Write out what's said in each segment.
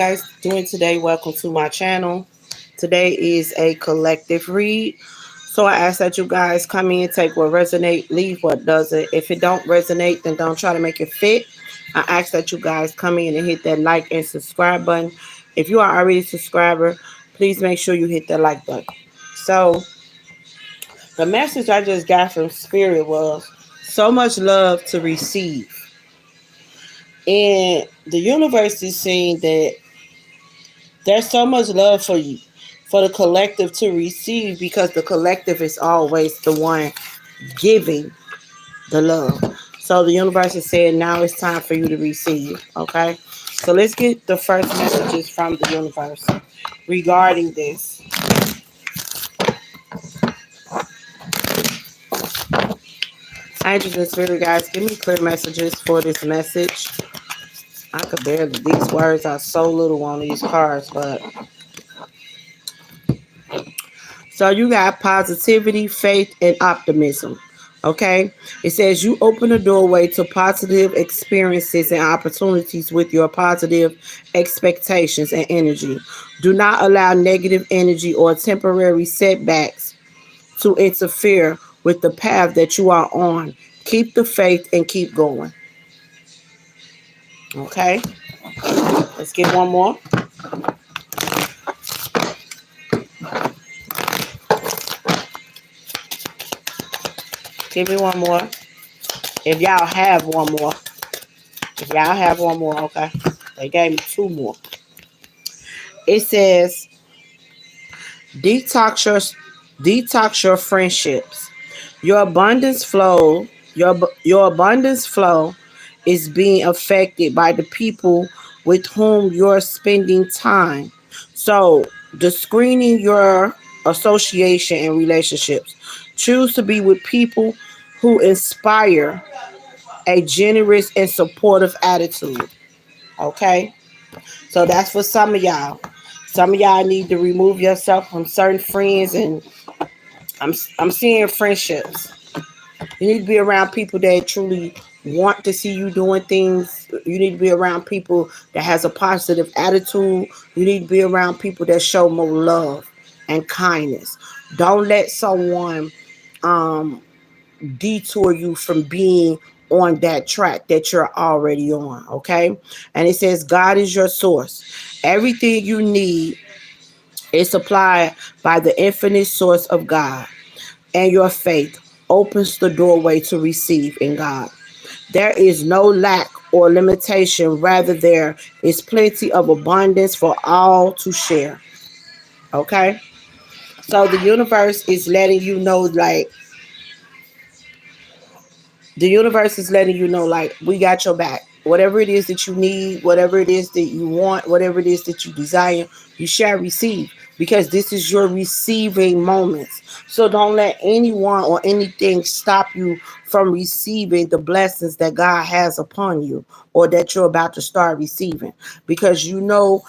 Guys doing today? Welcome to my channel. Today is a collective read. So I ask that you guys come in, take what resonate, leave what doesn't. If it don't resonate, then don't try to make it fit. I ask that you guys come in and hit that like and subscribe button. If you are already a subscriber, please make sure you hit that like button. So the message I just got from Spirit was so much love to receive. And the universe is saying that there's so much love for you, for the collective to receive, because the collective is always the one giving the love. So the universe is saying now it's time for you to receive. Okay. So let's get the first messages from the universe regarding this. Angels and spirit guys, give me clear messages for this message. I could barely, these words are so little on these cards, but so you got positivity, faith, and optimism. Okay? It says you open the doorway to positive experiences and opportunities with your positive expectations and energy. Do not allow negative energy or temporary setbacks to interfere with the path that you are on. Keep the faith and keep going. Okay? Let's get one more. Give me one more. If y'all have one more. If y'all have one more, okay? They gave me two more. It says detox your detox your friendships. Your abundance flow, your abundance flow is being affected by the people with whom you're spending time. So, the screening your association and relationships. Choose to be with people who inspire a generous and supportive attitude. Okay? So that's for some of y'all. Some of y'all need to remove yourself from certain friends, and I'm seeing friendships. You need to be around people that truly want to see you doing things. You need to be around people that has a positive attitude. You need to be around people that show more love and kindness. Don't let someone um detour you from being on that track that you're already on. Okay. And it says God is your source. Everything you need is supplied by the infinite source of God, and your faith opens the doorway to receive in God. There is no lack or limitation, rather there is plenty of abundance for all to share. Okay. So the universe is letting you know, like, we got your back. Whatever it is that you need, whatever it is that you want, whatever it is that you desire, you shall receive, because this is your receiving moments. So don't let anyone or anything stop you from receiving the blessings that God has upon you, or that you're about to start receiving, because you know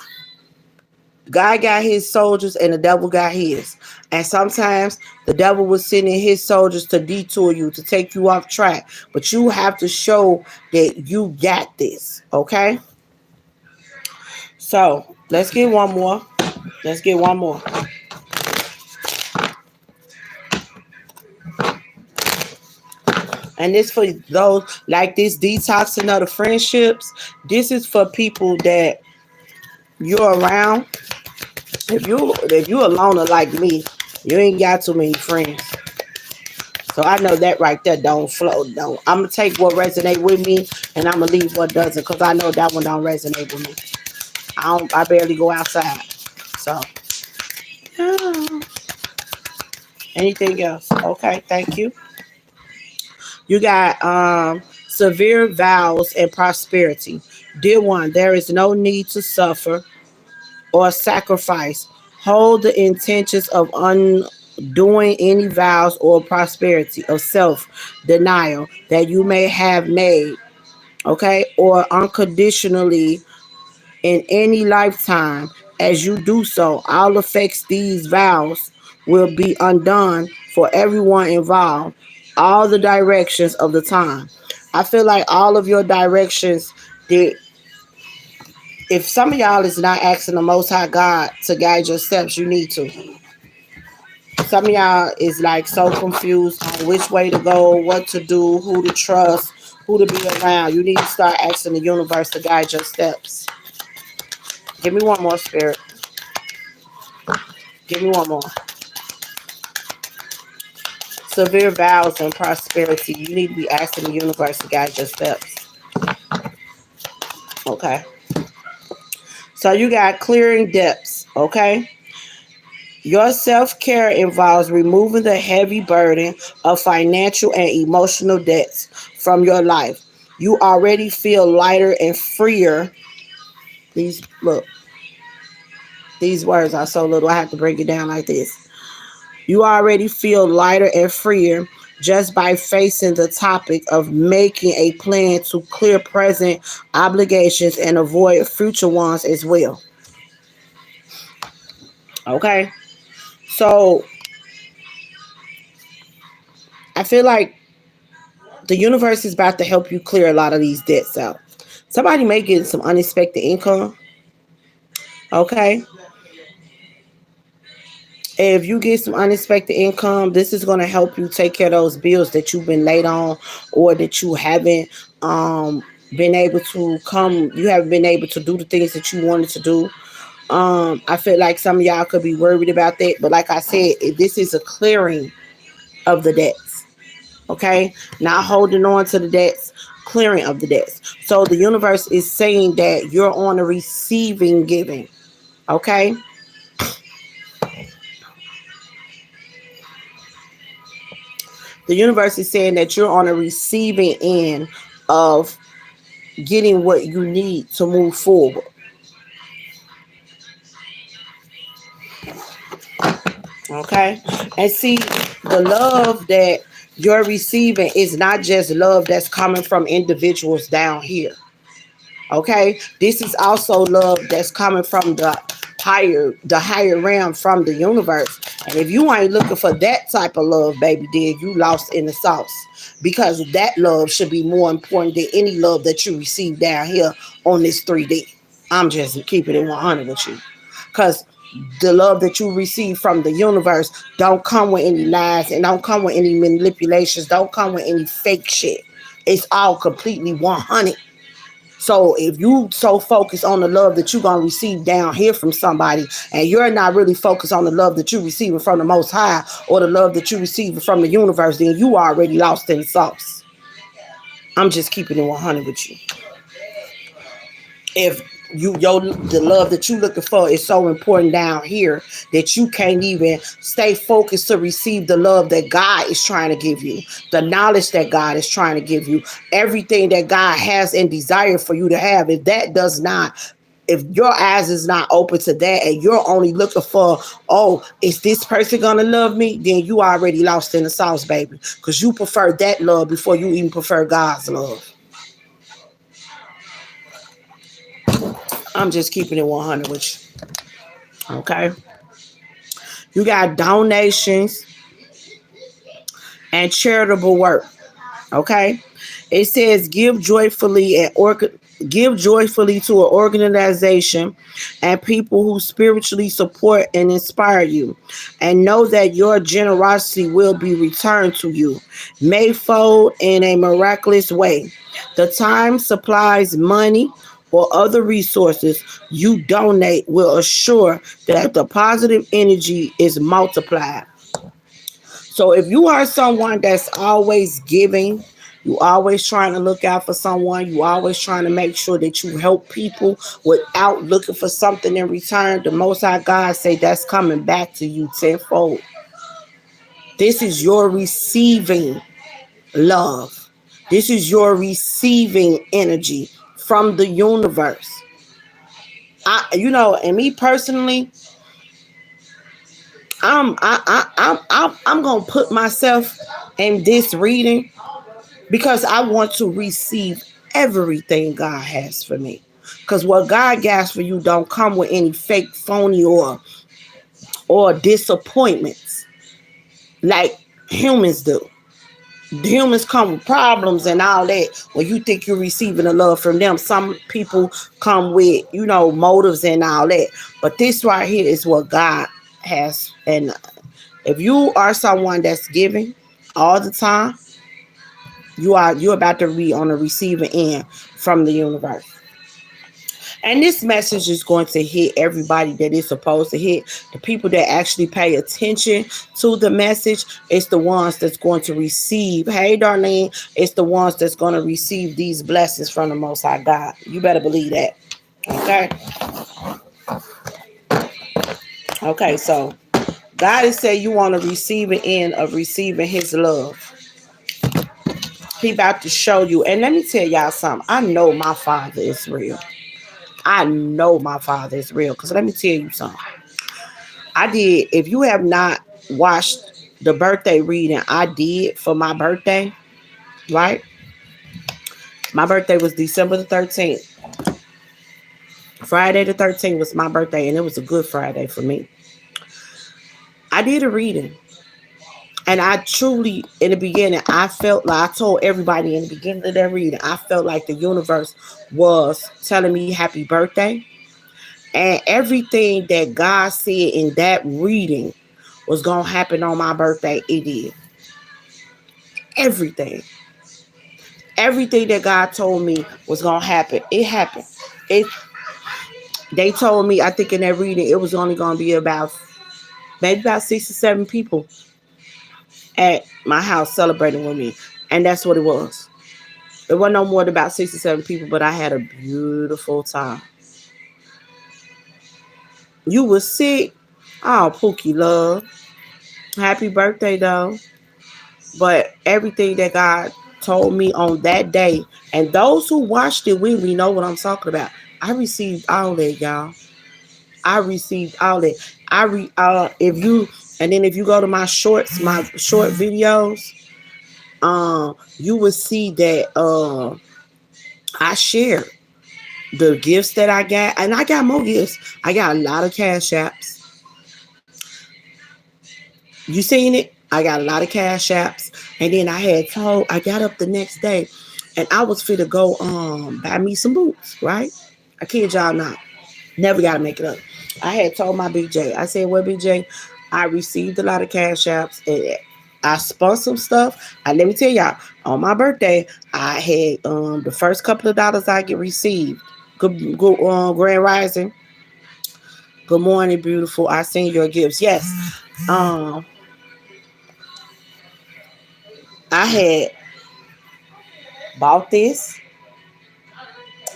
God got his soldiers and the devil got his. And sometimes the devil was sending his soldiers to detour you, to take you off track. But you have to show that you got this. Okay? So let's get one more. Let's get one more. And this for those like this detoxing of the friendships. This is for people that you're around. If you a loner like me, you ain't got too many friends. So I know that right there don't flow. Don't. I'm gonna take what resonate with me, and I'm gonna leave what doesn't, because I know that one don't resonate with me. I barely go outside. So yeah. Anything else? Okay, thank you. You got severe vows and prosperity. Dear one, there is no need to suffer or sacrifice. Hold the intentions of undoing any vows or prosperity of self denial that you may have made, okay, or unconditionally in any lifetime. As you do so, all effects these vows will be undone for everyone involved, all the directions of the time. I feel like all of your directions that If some of y'all is not asking the Most High God to guide your steps, you need to. Some of y'all is like so confused on which way to go, what to do, who to trust, who to be around. You need to start asking the universe to guide your steps. Give me one more, Spirit. Give me one more. Severe vows and prosperity. You need to be asking the universe to guide your steps. Okay. So you got clearing debts. Okay. Your self care involves removing the heavy burden of financial and emotional debts from your life. You already feel lighter and freer. These look, these words are so little. I have to break it down like this. You already feel lighter and freer just by facing the topic of making a plan to clear present obligations and avoid future ones as well. Okay? So I feel like the universe is about to help you clear a lot of these debts out. Somebody may get some unexpected income. Okay? If you get some unexpected income, this is going to help you take care of those bills that you've been late on, or that you haven't been able to come, you haven't been able to do the things that you wanted to do. I feel like some of y'all could be worried about that, but like I said, this is a clearing of the debts. Okay, not holding on to the debts, clearing of the debts. So the universe is saying that you're on a receiving giving. Okay, the universe is saying that you're on a receiving end of getting what you need to move forward. Okay, and see, the love that you're receiving is not just love that's coming from individuals down here. Okay, this is also love that's coming from the higher realm, from the universe. And if you ain't looking for that type of love, baby, then you lost in the sauce, because that love should be more important than any love that you receive down here on this 3D. I'm just keeping it 100 with you, because the love that you receive from the universe don't come with any lies, and don't come with any manipulations, don't come with any fake shit. It's all completely 100. So if you so focused on the love that you're gonna receive down here from somebody, and you're not really focused on the love that you're receiving from the Most High, or the love that you're receiving from the universe, then you already lost in the sauce. I'm just keeping it 100 with you. If the love that you looking for is so important down here that you can't even stay focused to receive the love that God is trying to give you, the knowledge that God is trying to give you, everything that God has and desire for you to have. If your eyes is not open to that, and you're only looking for, oh, is this person gonna love me, then you already lost in the sauce, baby, because you prefer that love before you even prefer God's love. I'm just keeping it 100 with you. Okay, you got donations and charitable work. Okay, it says give joyfully to an organization and people who spiritually support and inspire you, and know that your generosity will be returned to you, mayfold in a miraculous way. The time, supplies, money, or other resources you donate will assure that the positive energy is multiplied. So if you are someone that's always giving, you always trying to look out for someone, you always trying to make sure that you help people without looking for something in return, the Most High God say that's coming back to you tenfold. This is your receiving love. This is your receiving energy from the universe. And me personally, I'm gonna put myself in this reading because I want to receive everything God has for me. Because what God has for you don't come with any fake, phony, or disappointments like humans do. Humans come with problems and all that. When you think you're receiving the love from them, some people come with, motives and all that. But this right here is what God has. And if you are someone that's giving all the time, you're about to be on the receiving end from the universe. And this message is going to hit everybody that it's supposed to hit. The people that actually pay attention to the message, it's the ones that's going to receive. Hey, Darlene, it's the ones that's going to receive these blessings from the Most High God. You better believe that. Okay. Okay. So God is saying you want to receive an end of receiving His love. He about to show you. And let me tell y'all something. I know my Father is real. I know my Father is real. Because let me tell you something. I did. If you have not watched the birthday reading I did for my birthday, right? My birthday was December the 13th. Friday the 13th was my birthday, and it was a good Friday for me. I did a reading. And I truly, in the beginning, I felt like I told everybody in the beginning of that reading, I felt like the universe was telling me happy birthday. And everything that God said in that reading was going to happen on my birthday, it did. Everything. Everything that God told me was gonna happen, it happened. It They told me, I think in that reading, it was only gonna be about maybe about 6 or 7 people at my house celebrating with me, and that's what it was. It wasn't no more than about 6 or 7 people, but I had a beautiful time. You was sick. Oh, Pookie love. Happy birthday though. But everything that God told me on that day, and those who watched it with me know what I'm talking about. I received all that, y'all. I received all that. If you and then if you go to my shorts, my short videos, you will see that I share the gifts that I got, and I got more gifts. I got a lot of cash apps. You seen it? I got a lot of cash apps, and then I got up the next day, and I was fit to go buy me some boots. Right? I kid y'all not. Never got to make it up. I had told my BJ, I said, well, BJ, I received a lot of cash apps. And I spun some stuff. Let me tell y'all, on my birthday, I had the first couple of dollars I get received. Good Grand Rising. Good morning, beautiful. I seen your gifts. Yes. Um, I had bought this.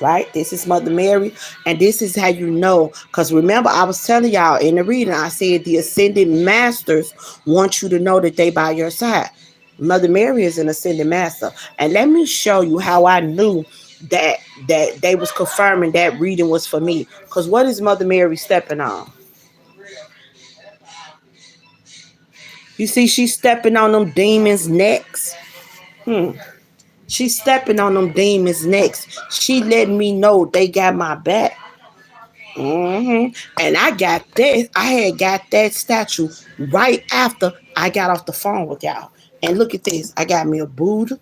Right? This is Mother Mary. And this is how you know. Because remember, I was telling y'all in the reading, I said the ascended masters want you to know that they by your side. Mother Mary is an ascended master. And let me show you how I knew that they was confirming that reading was for me. Because what is Mother Mary stepping on? You see, she's stepping on them demons' necks. She's stepping on them demons' necks. She letting me know they got my back. And I got that. I had got that statue right after I got off the phone with y'all. And look at this. I got me a Buddha.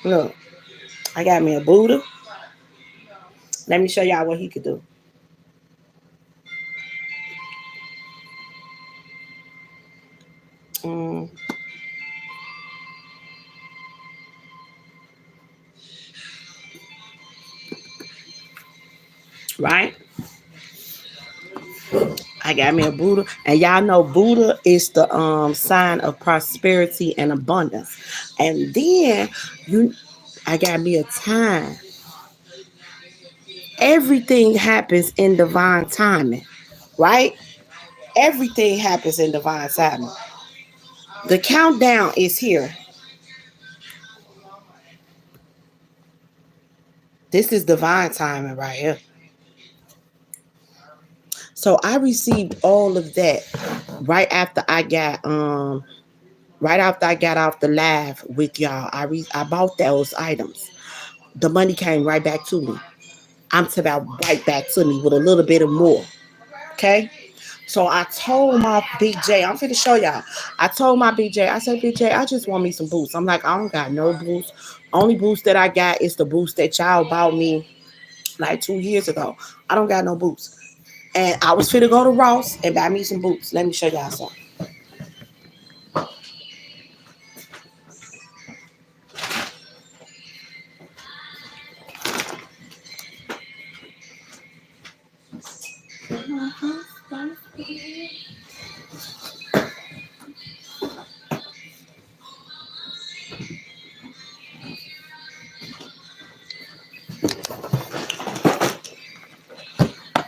Look, I got me a Buddha. Let me show y'all what he could do. Mm, right? I got me a Buddha. And y'all know Buddha is the sign of prosperity and abundance. And then you I got me a time. Everything happens in divine timing, right? Everything happens in divine timing. The countdown is here. This is divine timing right here. So I received all of that right after I got off the live with y'all. I bought those items. The money came right back to me. I'm talking about right back to me with a little bit of more. Okay? So I told my big J, I'm finna show y'all. I told my big J, I said, big J, I just want me some boots. I'm like, I don't got no boots. Only boots that I got is the boots that y'all bought me like 2 years ago. I don't got no boots. And I was finna go to Ross and buy me some boots. Let me show y'all some.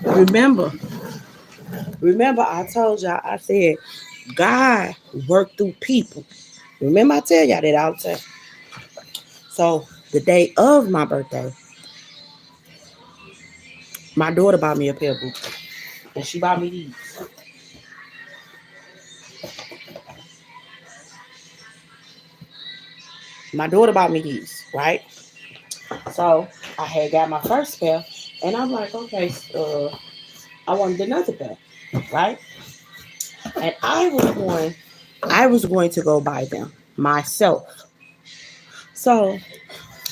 Remember, remember, I told y'all, I said, God worked through people. Remember, I tell y'all that all the time. So the day of my birthday, my daughter bought me a pair of boots. And she bought me these. My daughter bought me these, right? So I had got my first pair, and I'm like, okay, I wanted another pair, right? And I was going to go buy them myself. So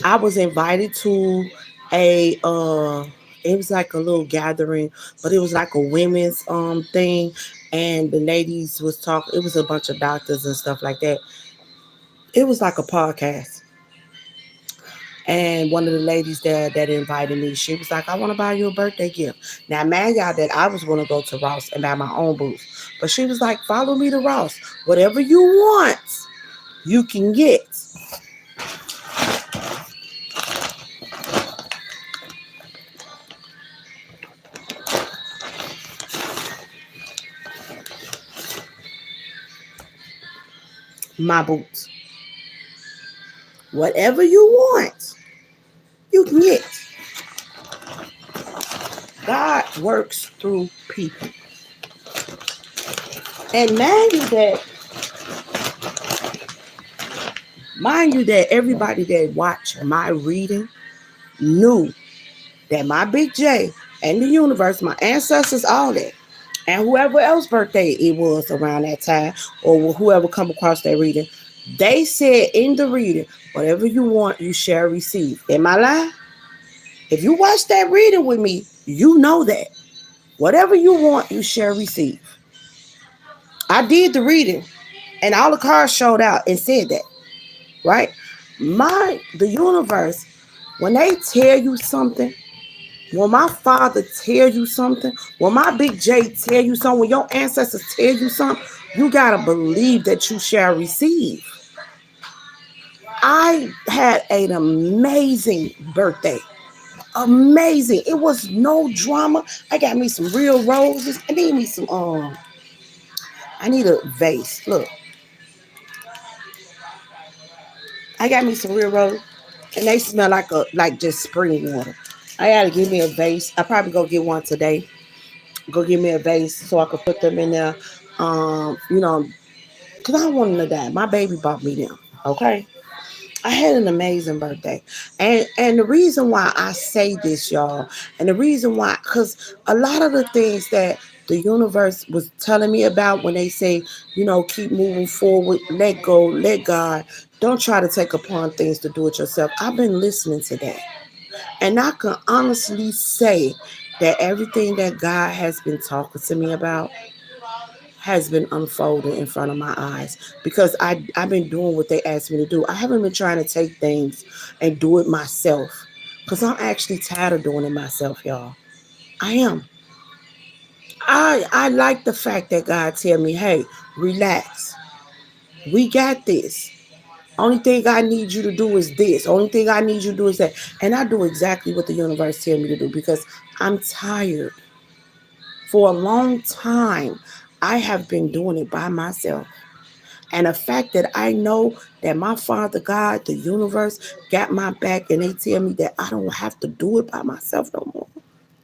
I was invited to a it was like a little gathering, but it was like a women's thing, and the ladies was talking. It was a bunch of doctors and stuff like that. It was like a podcast. And one of the ladies that invited me, she was like, I want to buy you a birthday gift. Now, man, y'all, that I was going to go to Ross and buy my own boots. But she was like, follow me to Ross. Whatever you want, you can get. My boots. Whatever you want, you can get. God works through people. And mind you that everybody that watched my reading knew that my big J and the universe, my ancestors, all that, and whoever else birthday it was around that time, or whoever come across that reading, they said in the reading, whatever you want, you shall receive. Am I lying? If you watch that reading with me, you know that. Whatever you want, you shall receive. I did the reading, and all the cards showed out and said that, right? The universe, when they tell you something, when my father tell you something, when my big J tell you something, when your ancestors tell you something, you gotta believe that you shall receive. I had an amazing birthday. Amazing. It was no drama. I got me some real roses. I need me some I need a vase. Look, I got me some real roses. And they smell like just spring water. I gotta give me a vase. I probably go get one today. Go get me a vase so I could put them in there. You know, because I don't want them to die. My baby bought me them. Okay. I had an amazing birthday. And the reason why I say this, y'all, and the reason why, because a lot of the things that the universe was telling me about when they say, keep moving forward, let go, let God, don't try to take upon things to do it yourself. I've been listening to that. And I can honestly say that everything that God has been talking to me about has been unfolding in front of my eyes because I've been doing what they asked me to do. I haven't been trying to take things and do it myself because I'm actually tired of doing it myself, y'all. I am. I like the fact that God tell me, hey, relax. We got this. Only thing I need you to do is this. Only thing I need you to do is that. And I do exactly what the universe tell me to do because I'm tired. For a long time, I have been doing it by myself. And the fact that I know that my Father God, the universe, got my back and they tell me that I don't have to do it by myself no more.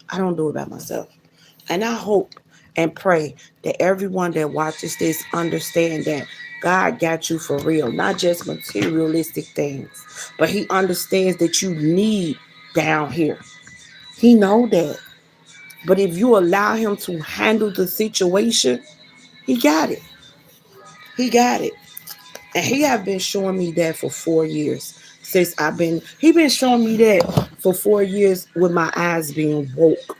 I don't do it by myself. And I hope and pray that everyone that watches this understand that God got you for real, not just materialistic things, but he understands that you need down here. He know that. But if you allow him to handle the situation, he got it. He got it. And he have been showing me that for 4 years. He been showing me that for 4 years with my eyes being woke.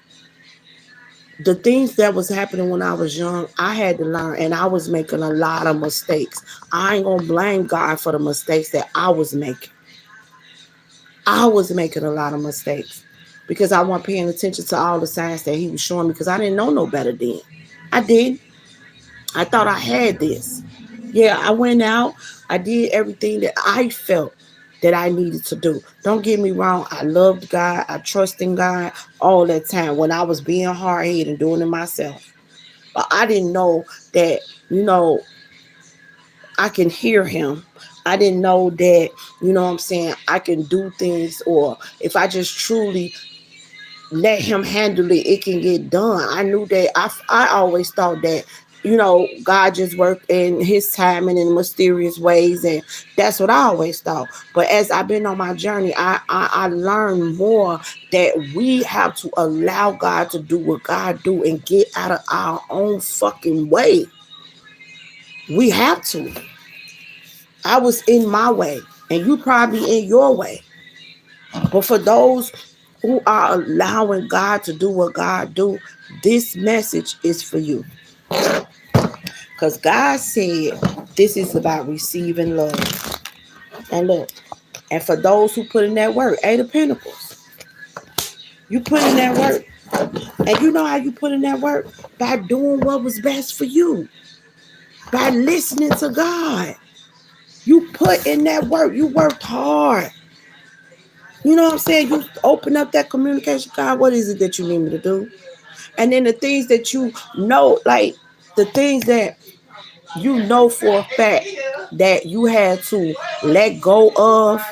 The things that was happening when I was young, I had to learn, and I was making a lot of mistakes. I ain't gonna blame God for the mistakes that I was making. I was making a lot of mistakes because I wasn't paying attention to all the signs that he was showing me because I didn't know no better then. I did. I thought I had this. Yeah, I went out. I did everything that I felt that I needed to do. Don't get me wrong. I loved God. I trusted in God all that time when I was being hard headed and doing it myself. But I didn't know that, you know, I can hear him. I didn't know that, you know what I'm saying, I can do things, or if I just truly let him handle it, it can get done. I knew that. I always thought that, God just worked in his time and in mysterious ways, and that's what I always thought. But as I've been on my journey, I learned more that we have to allow God to do what God do and get out of our own fucking way. We have to. I was in my way, and you probably in your way. But for those who are allowing God to do what God do, this message is for you. Because God said this is about receiving love. And look, and for those who put in that work, Eight of Pentacles, you put in that work. And you know how you put in that work? By doing what was best for you. By listening to God. You put in that work. You worked hard. You know what I'm saying? You open up that communication. God, what is it that you need me to do? And then the things that you know, like the things that you know for a fact that you had to let go of,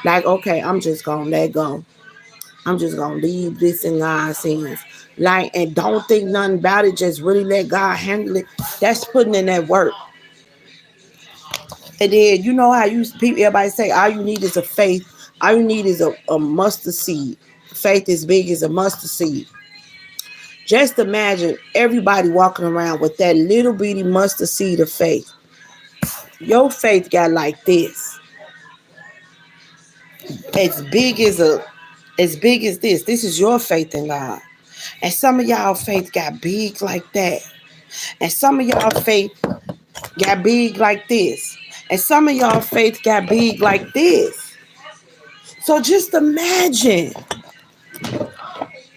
like, okay, I'm just gonna let go. I'm just gonna leave this in God's hands. Like, and don't think nothing about it, just really let God handle it. That's putting in that work. And then you know how everybody say all you need is a faith, all you need is a mustard seed. Faith as big as a mustard seed. Just imagine everybody walking around with that little bitty mustard seed of faith. Your faith got like this. As big as this. This is your faith in God. And some of y'all faith got big like that. And some of y'all faith got big like this. And some of y'all faith got big like this. So just imagine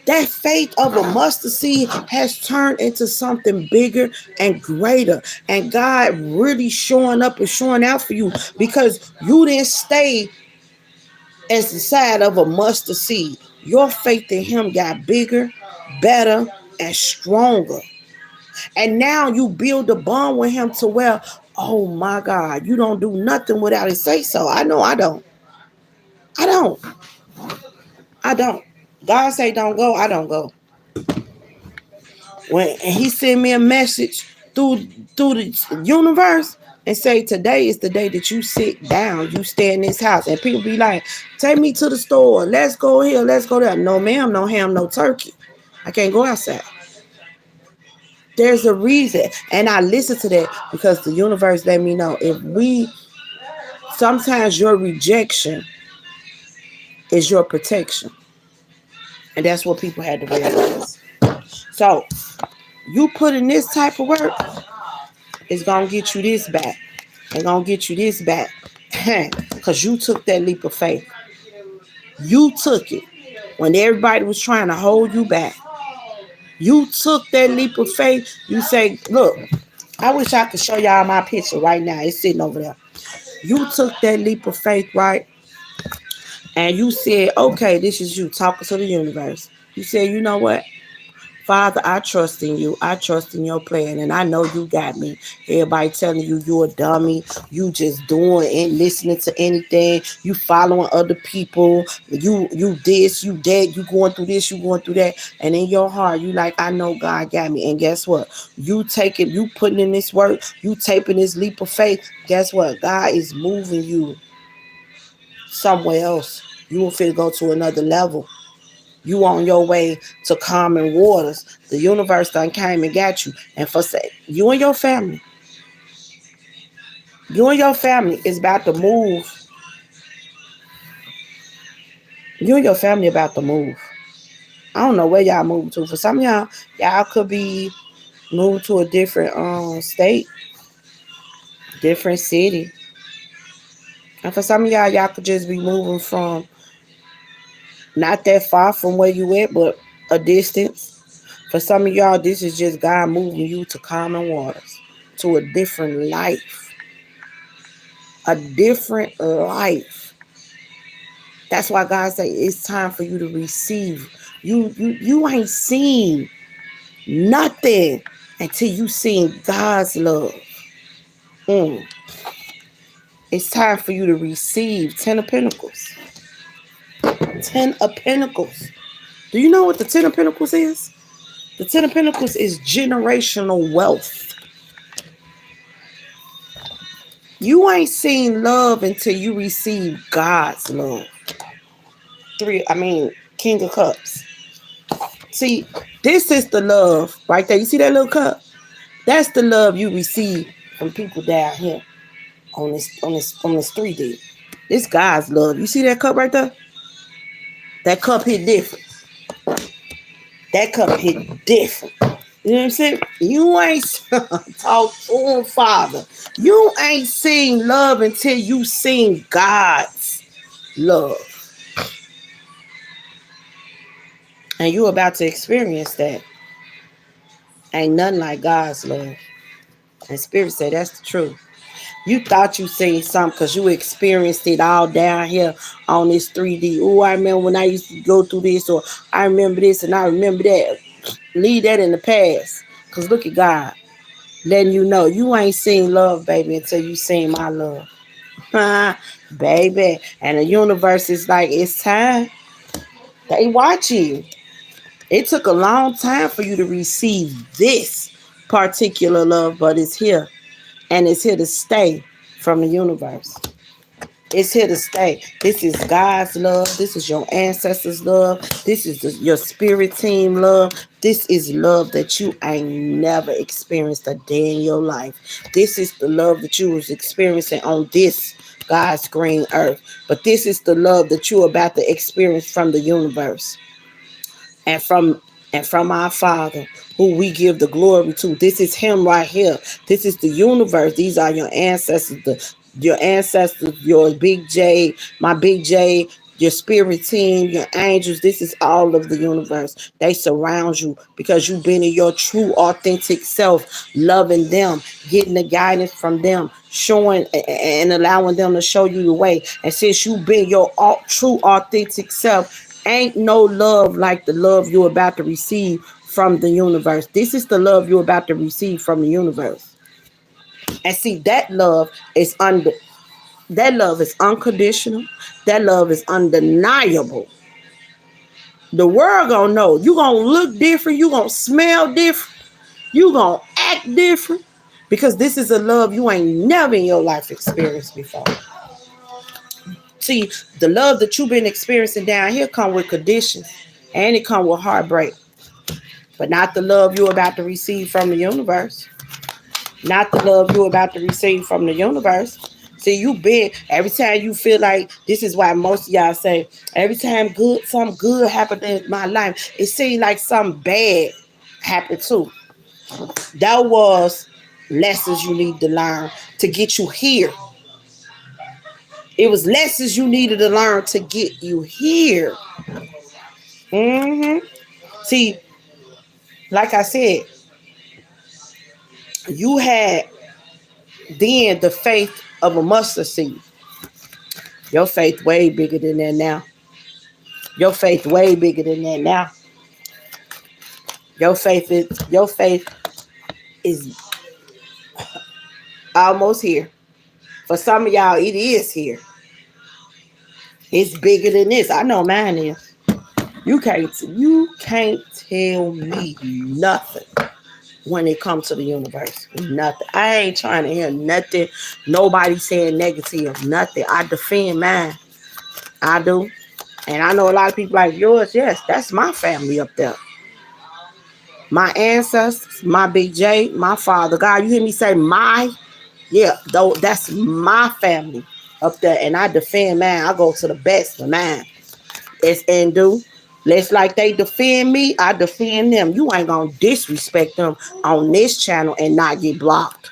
that faith of a mustard seed has turned into something bigger and greater. And God really showing up and showing out for you because you didn't stay as the side of a mustard seed. Your faith in him got bigger, better, and stronger. And now you build a bond with him to where, oh my God, you don't do nothing without his say so. I know I don't. I don't. I don't. God say don't go, I don't go. When and he sent me a message through the universe and say today is the day that you sit down, you stay in this house, and people be like, take me to the store, let's go here, let's go there. No ma'am, no ham, no turkey. I can't go outside. There's a reason, and I listen to that because the universe let me know if we sometimes your rejection is your protection, and that's what people had to realize. So you put in this type of work, it's gonna get you this back. It's gonna get you this back. Because you took that leap of faith. You took it. When everybody was trying to hold you back. You took that leap of faith. You say, look, I wish I could show y'all my picture right now. It's sitting over there. You took that leap of faith, right? And you said, okay, this is you talking to the universe. You said, you know what? Father, I trust in you. I trust in your plan, and I know you got me. Everybody telling you you're a dummy. You just doing and listening to anything. You following other people. You this, you that. You going through this, you going through that. And in your heart, you like, I know God got me. And guess what? You putting in this work. You taking this leap of faith. Guess what? God is moving you somewhere else. You will feel go to another level. You on your way to calming waters. The universe done came and got you. And for say, you and your family is about to move. You and your family about to move. I don't know where y'all moving to. For some of y'all could be moved to a different state, different city. And for some of y'all could just be moving from not that far from where you at, but a distance. For some of y'all, this is just God moving you to common waters, to a different life. A different life. That's why God say it's time for you to receive. You ain't seen nothing until you seen God's love. Mm. It's time for you to receive 10 of Pentacles. 10 of Pentacles. Do you know what the 10 of Pentacles is? The 10 of Pentacles is generational wealth. You ain't seen love until you receive God's love. King of Cups. See, this is the love right there. You see that little cup? That's the love you receive from people down here on this 3D. This God's love. You see that cup right there? That cup hit different. That cup hit different. You know what I'm saying? You ain't talk to him, Father. You ain't seen love until you seen God's love. And you about to experience that. Ain't nothing like God's love. And Spirit say that's the truth. You thought you seen something because you experienced it all down here on this 3D. Oh, I remember when I used to go through this, or I remember this and I remember that. Leave that in the past. Because look at God. Letting you know you ain't seen love, baby, until you seen my love. Baby. And the universe is like, it's time. They watching you. It took a long time for you to receive this particular love, but it's here. And it's here to stay from the universe. It's here to stay. This is God's love. This is your ancestors' love. This is your spirit team love. This is love that you ain't never experienced a day in your life. This is the love that you was experiencing on this God's green earth. But this is the love that you're about to experience from the universe and from our Father, who we give the glory to. This is Him right here. This is the universe. These are your ancestors, your Big J, my Big J, your spirit team, your angels. This is all of the universe. They surround you because you've been in your true, authentic self, loving them, getting the guidance from them, showing and allowing them to show you the way. And since you've been your true, authentic self, ain't no love like the love you're about to receive from the universe. This is the love you're about to receive from the universe. And see, that love is unconditional. That love is undeniable. The world gonna know. You gonna look different. You gonna smell different. You gonna act different. Because this is a love you ain't never in your life experienced before. See, the love that you've been experiencing down here come with conditions. And it come with heartbreak. But not the love you're about to receive from the universe. Not the love you're about to receive from the universe. See, you been every time you feel like this is why most of y'all say every time something good happened in my life, it seemed like something bad happened too. That was lessons you need to learn to get you here. It was lessons you needed to learn to get you here. See, like I said, you had then the faith of a mustard seed. Your faith way bigger than that now. Your faith way bigger than that now. Your faith is almost here. For some of y'all, it is here. It's bigger than this. I know mine is. You can't tell me nothing when it comes to the universe. Nothing. I ain't trying to hear nothing. Nobody saying negative. Nothing. I defend mine. I do. And I know a lot of people like yours. Yes, that's my family up there. My ancestors, my Big J, my father. God, you hear me say my? Yeah, though that's my family up there. And I defend mine. I go to the best of mine. It's and do. Let's like they defend me, I defend them. You ain't gonna disrespect them on this channel and not get blocked.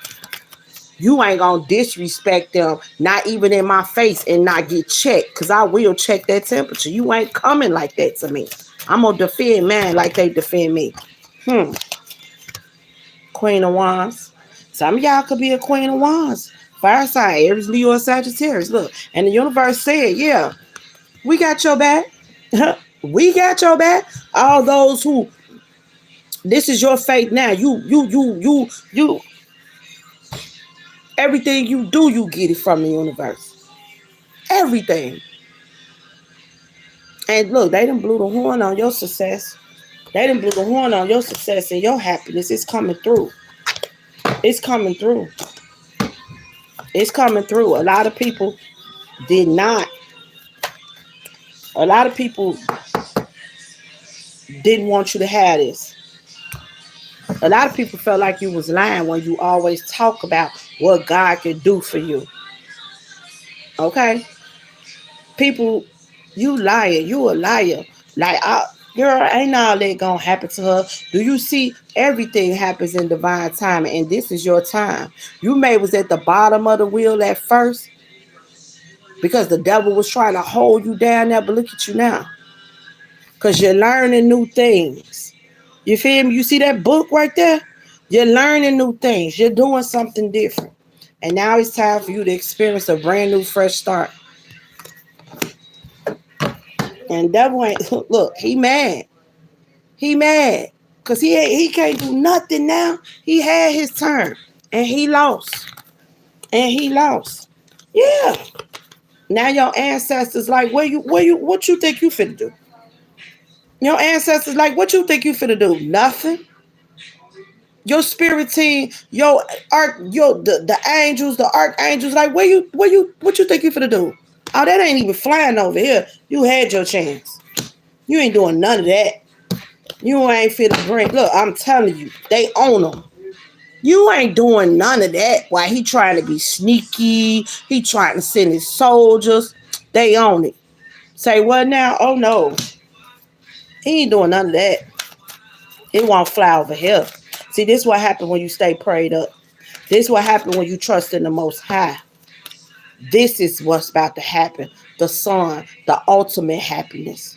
You ain't gonna disrespect them, not even in my face, and not get checked. Cause I will check that temperature. You ain't coming like that to me. I'm gonna defend man like they defend me. Hmm. Queen of Wands. Some of y'all could be a Queen of Wands. Fire sign, Aries, Leo, and Sagittarius. Look, and the universe said, yeah, we got your back. We got your back. All those who this is your faith now. You. Everything you do, you get it from the universe. Everything. And look, they done blew the horn on your success. They done blew the horn on your success and your happiness. It's coming through. It's coming through. It's coming through. A lot of people did not. A lot of people didn't want you to have this. A lot of people felt like you was lying when you always talk about what God can do for you. Okay? People, you liar. You a liar. Like, girl, ain't all that gonna happen to her. Do you see everything happens in divine time, and this is your time. You may was at the bottom of the wheel at first because the devil was trying to hold you down there, but look at you now. Because you're learning new things. You feel me? You see that book right there? You're learning new things. You're doing something different. And now it's time for you to experience a brand new, fresh start. And devil ain't, look, he mad. He mad. Because he can't do nothing now. He had his turn. And he lost. And he lost. Yeah. Now your ancestors like, what you think you finna do? Your ancestors like, what you think you finna do? Nothing. Your spirit team, the angels, the archangels, like what you think you finna do? Oh, that ain't even flying over here. You had your chance. You ain't doing none of that. You ain't finna bring. Look, I'm telling you, they own them. You ain't doing none of that. Why he trying to be sneaky? He trying to send his soldiers. They own it. Say what now? Oh no, he ain't doing none of that. It won't fly over here. See, this what happened when you stay prayed up. This what happened when you trust in the Most High. This is what's about to happen. The sun, the ultimate happiness.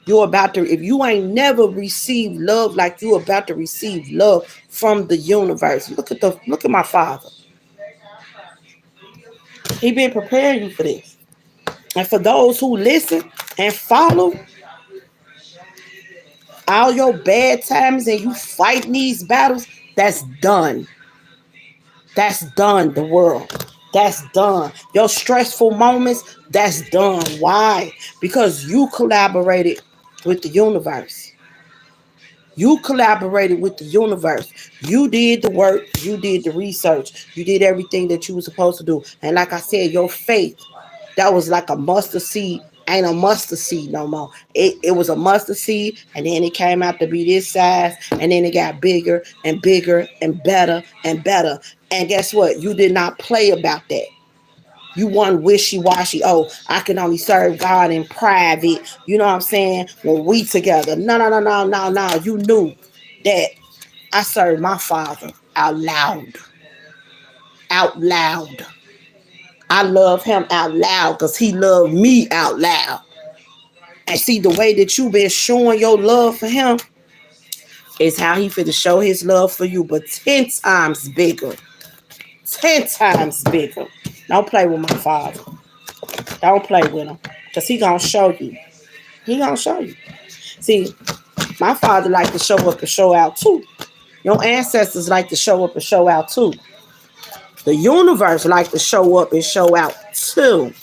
You're about to, if you ain't never received love like you're about to receive love from the universe. Look at my father. He been preparing you for this. And for those who listen and follow all your bad times and you fighting these battles, that's done. That's done, the world. That's done. Your stressful moments, that's done. Why? Because you collaborated with the universe. You collaborated with the universe. You did the work. You did the research. You did everything that you were supposed to do. And like I said, your faith, that was like a mustard seed. Ain't a mustard seed no more. It was a mustard seed, and then it came out to be this size, and then it got bigger and bigger and better and better. And guess what? You did not play about that. You want wishy-washy. Oh, I can only serve God in private. You know what I'm saying? When we together. No. You knew that I served my father out loud. Out loud. I love him out loud because he loved me out loud. And see, the way that you been showing your love for him is how he finna show his love for you, but 10 times bigger. 10 times bigger. Don't play with my father. Don't play with him. Because he gonna show you. He gonna show you. See, my father like to show up and show out too. Your ancestors like to show up and show out too. The universe like to show up and show out too.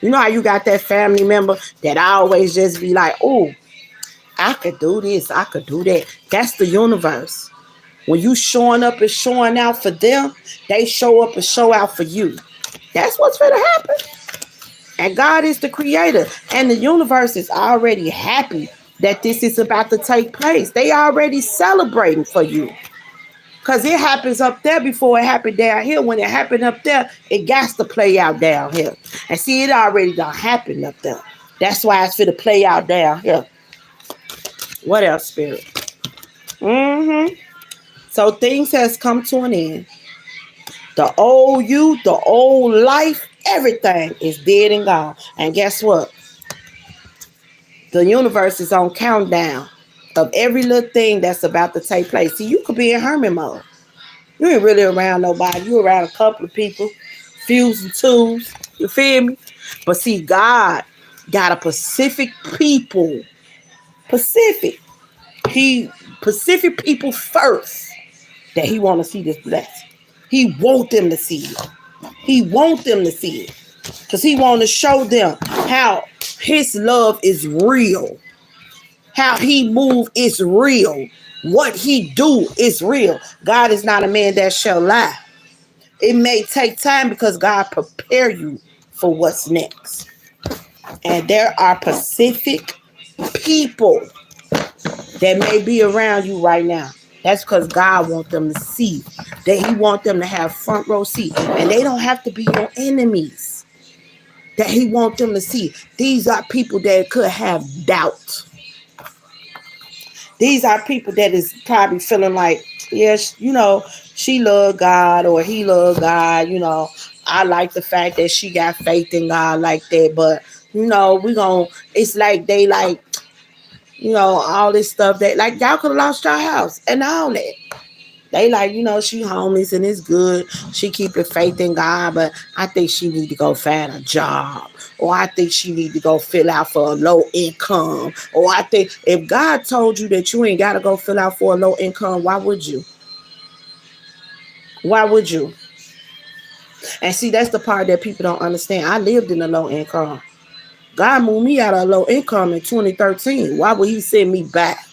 You know how you got that family member that always just be like, oh, I could do this, I could do that. That's the universe. When you showing up and showing out for them, they show up and show out for you. That's what's gonna happen. And God is the creator. And the universe is already happy that this is about to take place. They already celebrating for you. Because it happens up there before it happened down here. When it happened up there, it got to play out down here. And see, it already done happened up there. That's why it's for to play out down here. What else, Spirit? Mm-hmm. So things has come to an end. The old you, the old life, everything is dead and gone. And guess what? The universe is on countdown of every little thing that's about to take place. See, you could be in hermit mode. You ain't really around nobody. You around a couple of people, fews and twos. You feel me? But see, God got a Pacific people. Pacific. He Pacific people first that he want to see this blessing. He want them to see it. He want them to see it. Because he want to show them how his love is real. How he move is real. What he do is real. God is not a man that shall lie. It may take time because God prepare you for what's next. And there are Pacific people that may be around you right now. That's because God wants them to see. That he wants them to have front row seat. And they don't have to be your enemies. That he wants them to see. These are people that could have doubt. These are people that is probably feeling like, yes, she love God or he love God. I like the fact that she got faith in God like that. But, it's like they like, all this stuff that, like, y'all could have lost your house and all that. They like, she homeless and it's good. She keeping faith in God, but I think she need to go find a job. Or I think she need to go fill out for a low income. Or I think if God told you that you ain't got to go fill out for a low income, why would you? Why would you? And see, that's the part that people don't understand. I lived in a low income. God moved me out of a low income in 2013. Why would he send me back?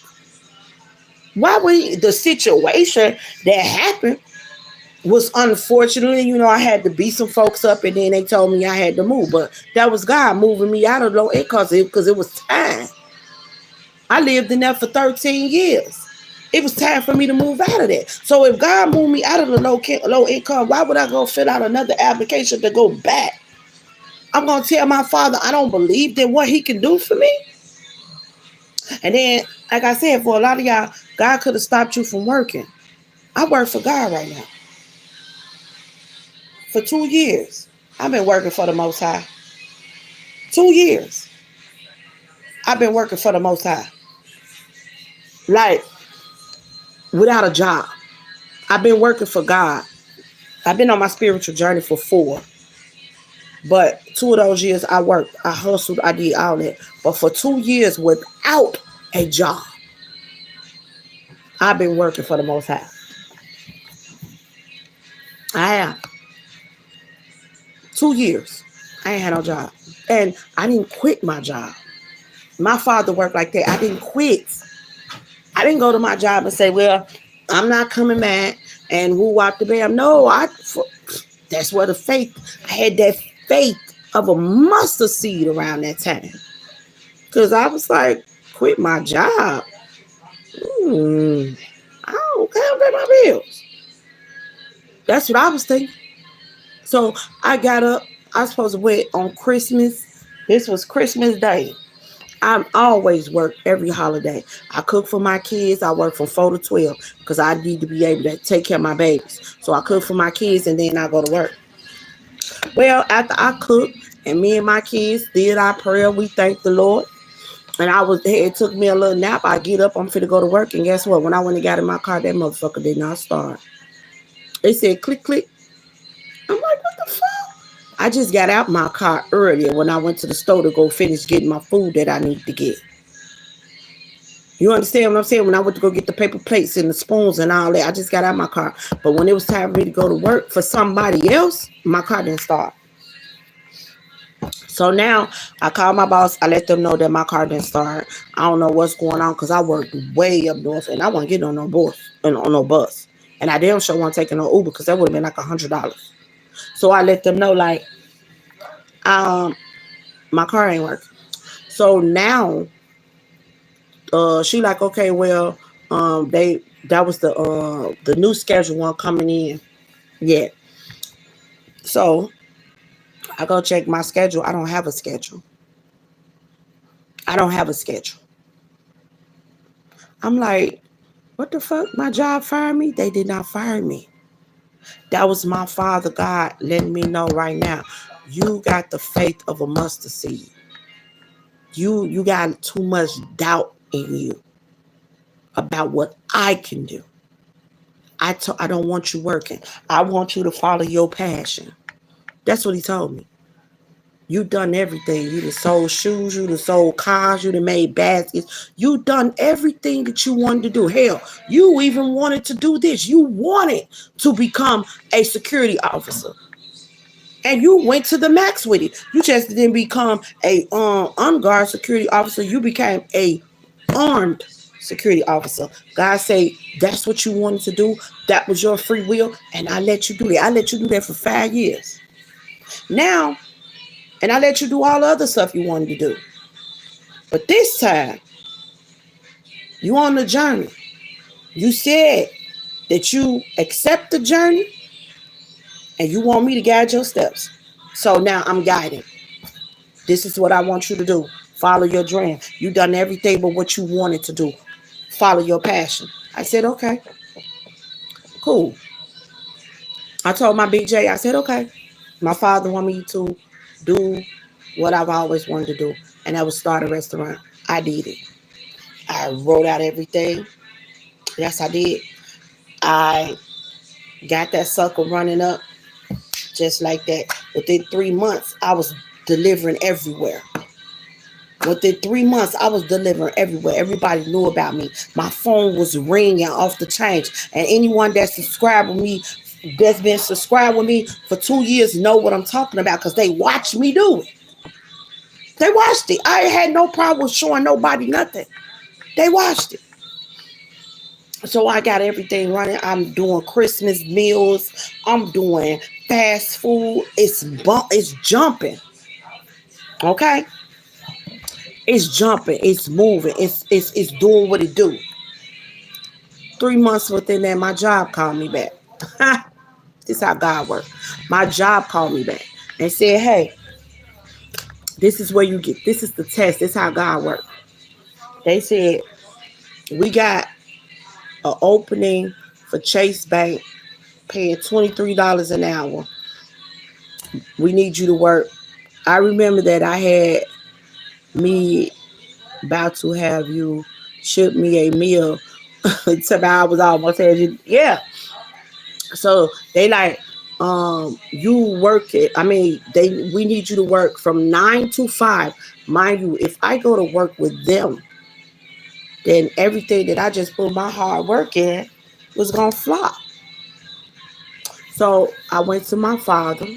Why would the situation that happened was unfortunately, I had to beat some folks up and then they told me I had to move. But that was God moving me out of low income because it was time. I lived in there for 13 years. It was time for me to move out of that. So if God moved me out of the low income, why would I go fill out another application to go back? I'm going to tell my father I don't believe that what he can do for me. And then, like I said, for a lot of y'all, God could have stopped you from working. I work for God right now. For 2 years, I've been working for the Most High. 2 years, I've been working for the Most High. Like, without a job. I've been working for God. I've been on my spiritual journey for 4. But 2 of those years I worked. I hustled. I did all that. But for 2 years without a job, I've been working for the Most High. I have. 2 years. I ain't had no job. And I didn't quit my job. My father worked like that. I didn't quit. I didn't go to my job and say, well, I'm not coming back and woo out the bam. No, that's where the faith, I had that faith of a mustard seed around that time. Because I was like, quit my job. I can't pay my bills. That's what I was thinking. So I got up. I was supposed to wait on Christmas. This was Christmas Day. I always work every holiday. I cook for my kids. I work from 4 to 12 because I need to be able to take care of my babies. So I cook for my kids and then I go to work. Well, after I cooked and me and my kids did our prayer, we thanked the Lord. And it took me a little nap. I get up, I'm fit to go to work. And guess what? When I went and got in my car, that motherfucker did not start. It said click, click. I'm like, what the fuck? I just got out my car earlier when I went to the store to go finish getting my food that I need to get. You understand what I'm saying? When I went to go get the paper plates and the spoons and all that, I just got out my car. But when it was time for me to go to work for somebody else, my car didn't start. So now I called my boss. I let them know that my car didn't start. I don't know what's going on because I worked way up north and I wasn't getting on no bus. And I damn sure wasn't taking no Uber because that would have been like $100. So I let them know, like, My car ain't working. So now, she like, okay, well, they that was the new schedule one coming in. Yeah. So I go check my schedule. I don't have a schedule. I don't have a schedule. I'm like, what the fuck? My job fired me? They did not fire me. That was my Father God letting me know right now. You got the faith of a mustard seed. You got too much doubt in you about what I can do. I don't want you working. I want you to follow your passion. That's what he told me. You done everything. You done sold shoes, you done sold cars, you done made baskets. You done everything that you wanted to do. Hell, you even wanted to do this. You wanted to become a security officer. And you went to the max with it. You just didn't become a unguard security officer. You became a armed security officer. God say that's what you wanted to do. That was your free will, and I let you do that. I let you do that for 5 years. Now, and I let you do all the other stuff you wanted to do. But this time, you on the journey. You said that you accept the journey, and you want me to guide your steps. So now I'm guiding. This is what I want you to do. Follow your dream. You done everything but what you wanted to do. Follow your passion. I said, okay, cool. I told my BJ, I said, okay. My father want me to do what I've always wanted to do, and that was start a restaurant. I did it. I wrote out everything. Yes, I did. I got that sucker running up just like that. Within 3 months, I was delivering everywhere. Within 3 months, I was delivering everywhere. Everybody knew about me. My phone was ringing off the chain. And anyone that subscribed with me, that's been subscribed with me for 2 years, know what I'm talking about because they watched me do it. They watched it. I had no problem with showing nobody nothing. They watched it. So I got everything running. I'm doing Christmas meals. I'm doing fast food. It's jumping. Okay? It's jumping. It's moving. It's doing what it do. 3 months within that, my job called me back. This is how God works. My job called me back and said, hey, this is where you get, this is the test. This is how God works. They said, we got an opening for Chase Bank paying $23 an hour. We need you to work. I remember that I had me about to have you ship me a meal. So I was almost saying, yeah. So they like, you work it. I mean, we need you to work from 9 to 5. Mind you, if I go to work with them, then everything that I just put my hard work in was gonna flop. So I went to my father,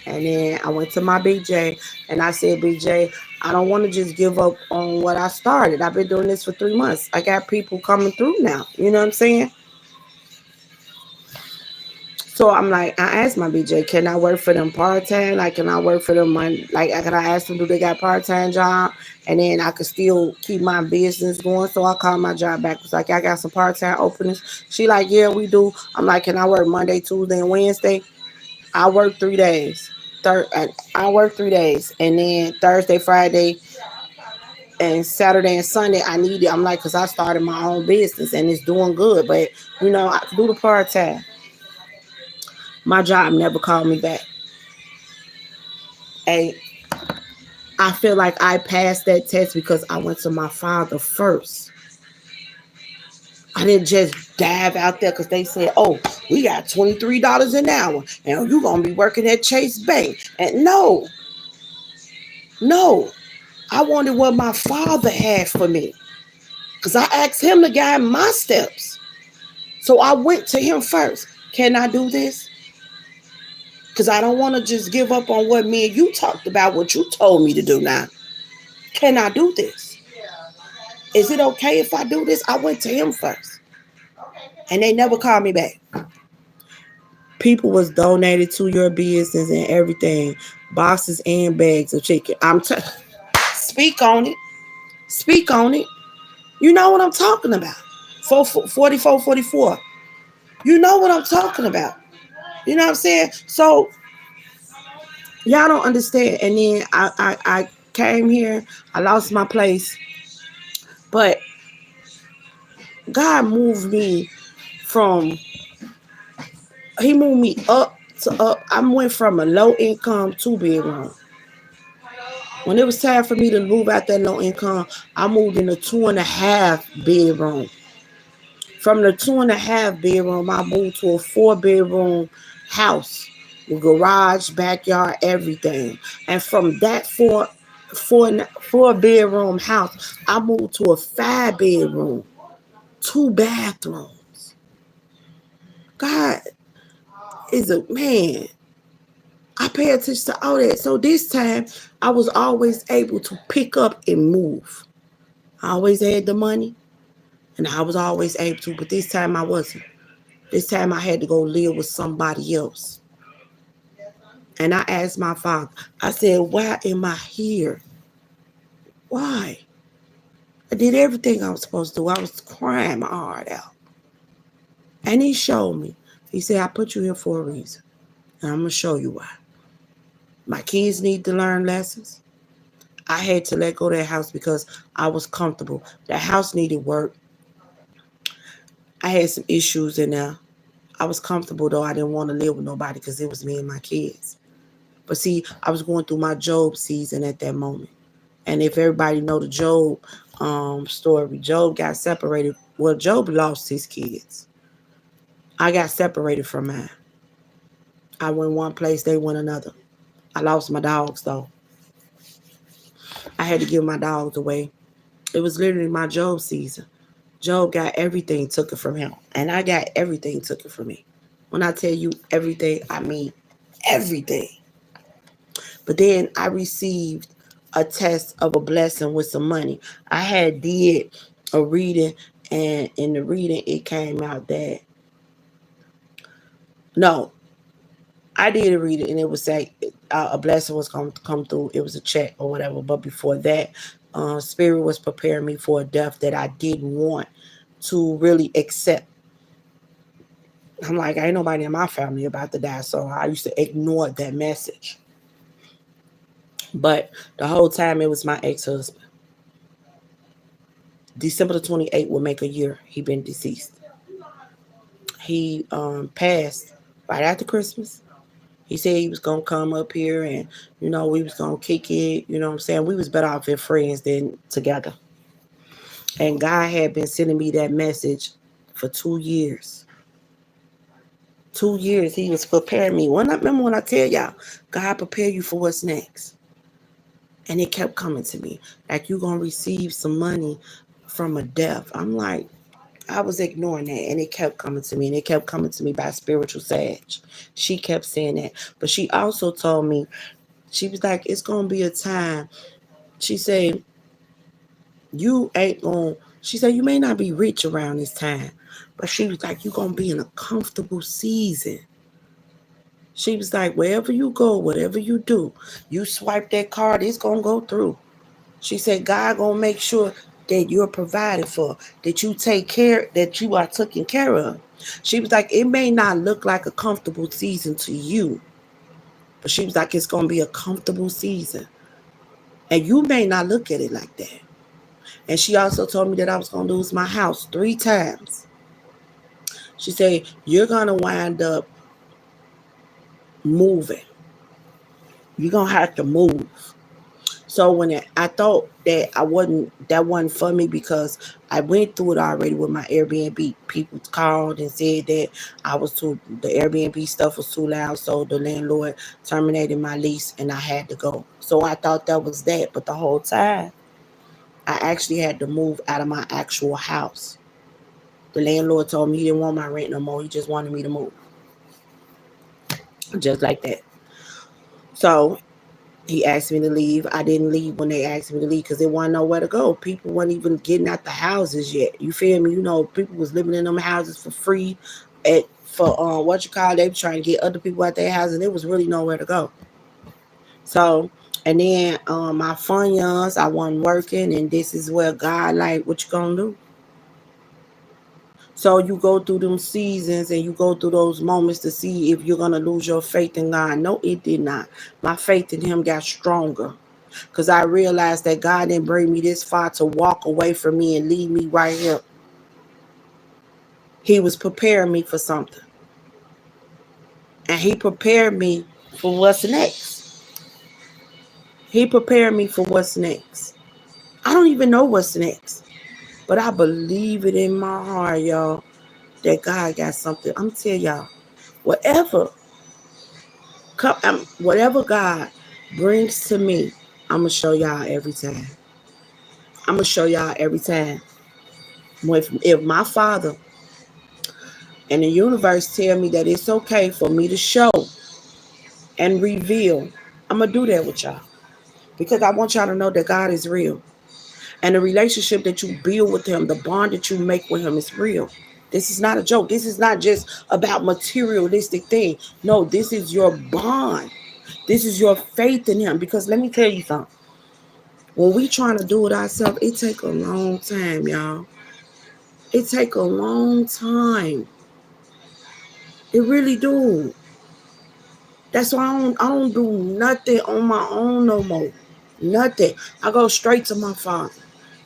and then I went to my BJ, and I said, BJ, I don't want to just give up on what I started. I've been doing this for 3 months. I got people coming through now. You know what I'm saying? So I'm like, I asked my BJ, can I work for them part time? Like, can I work for them? Like, can I ask them, do they got part time job? And then I could still keep my business going. So I called my job back. Was like, I got some part time openings. She like, yeah, we do. I'm like, can I work Monday, Tuesday, and Wednesday? I work 3 days. I work 3 days, and then Thursday, Friday, and Saturday and Sunday I need it. I'm like, cause I started my own business and it's doing good, but I do the part time. My job never called me back. And I feel like I passed that test because I went to my father first. I didn't just dive out there because they said, oh, we got $23 an hour and you're going to be working at Chase Bank. And no, I wanted what my father had for me because I asked him to guide my steps. So I went to him first. Can I do this? Because I don't want to just give up on what me and you talked about, what you told me to do now. Can I do this? Is it okay if I do this? I went to him first. And they never called me back. People was donated to your business and everything. Boxes and bags of chicken. Speak on it. Speak on it. You know what I'm talking about. 44, 44. You know what I'm talking about. You know what I'm saying? So y'all don't understand. And then I came here. I lost my place. But God moved me from, he moved me up to up. I went from a low income two bedroom. When it was time for me to move out that low income, I moved in a 2.5 bedroom. From the 2.5 bedroom, I moved to a 4 bedroom house with garage, backyard, everything. And from that four bedroom house, I moved to a 5 bedroom, 2 bathrooms. God is a man. I pay attention to all that. So this time, I was always able to pick up and move. I always had the money, and I was always able to. But this time, I wasn't. This time, I had to go live with somebody else. And I asked my father, I said, why am I here? Why? I did everything I was supposed to do. I was crying my heart out. And he showed me. He said, I put you here for a reason. And I'm going to show you why. My kids need to learn lessons. I had to let go of that house because I was comfortable. That house needed work. I had some issues in there. I was comfortable though. I didn't want to live with nobody because it was me and my kids. But see, I was going through my Job season at that moment. And if everybody know the Job story, Job got separated. Well, Job lost his kids. I got separated from mine. I went one place, they went another. I lost my dogs though. I had to give my dogs away. It was literally my Job season. Job got everything took it from him. And I got everything took it from me. When I tell you everything, I mean everything. But then I received a test of a blessing with some money. I had did a reading, and in the reading it came out that no, I did a reading and it was say a blessing was going to come through. It was a check or whatever. But before that, Spirit was preparing me for a death that I didn't want to really accept. I'm like, ain't nobody in my family about to die, so I used to ignore that message. But the whole time it was my ex-husband. December the 28th will make a year he been deceased. He passed right after Christmas. He said he was gonna come up here and we was gonna kick it. You know what I'm saying? We was better off as friends than together. And God had been sending me that message for 2 years. 2 years he was preparing me. Remember when I tell y'all, God prepare you for what's next. And it kept coming to me. Like, you gonna receive some money from a death. I'm like, I was ignoring that, and it kept coming to me, and it kept coming to me by spiritual sage. She kept saying that. But she also told me, she was like, it's gonna be a time. She said, you ain't gonna, she said, you may not be rich around this time, but she was like, you're gonna be in a comfortable season. She was like, wherever you go, whatever you do, you swipe that card, it's gonna go through. She said, God gonna make sure that you're provided for, that you take care, that you are taken care of. She was like, it may not look like a comfortable season to you, but she was like, it's gonna be a comfortable season. And you may not look at it like that. And she also told me that I was gonna lose my house 3 times. She said, you're gonna wind up moving. You're gonna have to move. So when I thought that that wasn't for me because I went through it already with my Airbnb. People called and said that the Airbnb stuff was too loud, so the landlord terminated my lease and I had to go. So I thought that was that, but the whole time I actually had to move out of my actual house. The landlord told me he didn't want my rent no more. He just wanted me to move, just like that. So he asked me to leave. I didn't leave when they asked me to leave because they wasn't nowhere to go. People weren't even getting out the houses yet. You feel me? People was living in them houses for free for what you call, they were trying to get other people out their houses and there was really nowhere to go. So And then my funds, I wasn't working, and this is where God like, what you gonna do? So you go through them seasons and you go through those moments to see if you're gonna lose your faith in God. No, it did not. My faith in Him got stronger because I realized that God didn't bring me this far to walk away from me and leave me right here. He was preparing me for something, and He prepared me for what's next. He prepared me for what's next. I don't even know what's next, but I believe it in my heart, y'all, that God got something. I'm telling y'all, whatever whatever God brings to me, I'm gonna show y'all every time. I'm gonna show y'all every time. If my Father and the universe tell me that it's okay for me to show and reveal, I'm gonna do that with y'all because I want y'all to know that God is real, and the relationship that you build with Him, the bond that you make with Him, is real. This is not a joke. This is not just about materialistic thing. No, this is your bond. This is your faith in Him. Because let me tell you something. When we trying to do it ourselves, it take a long time, y'all. It take a long time. It really do. That's why I don't do nothing on my own no more. Nothing. I go straight to my Father.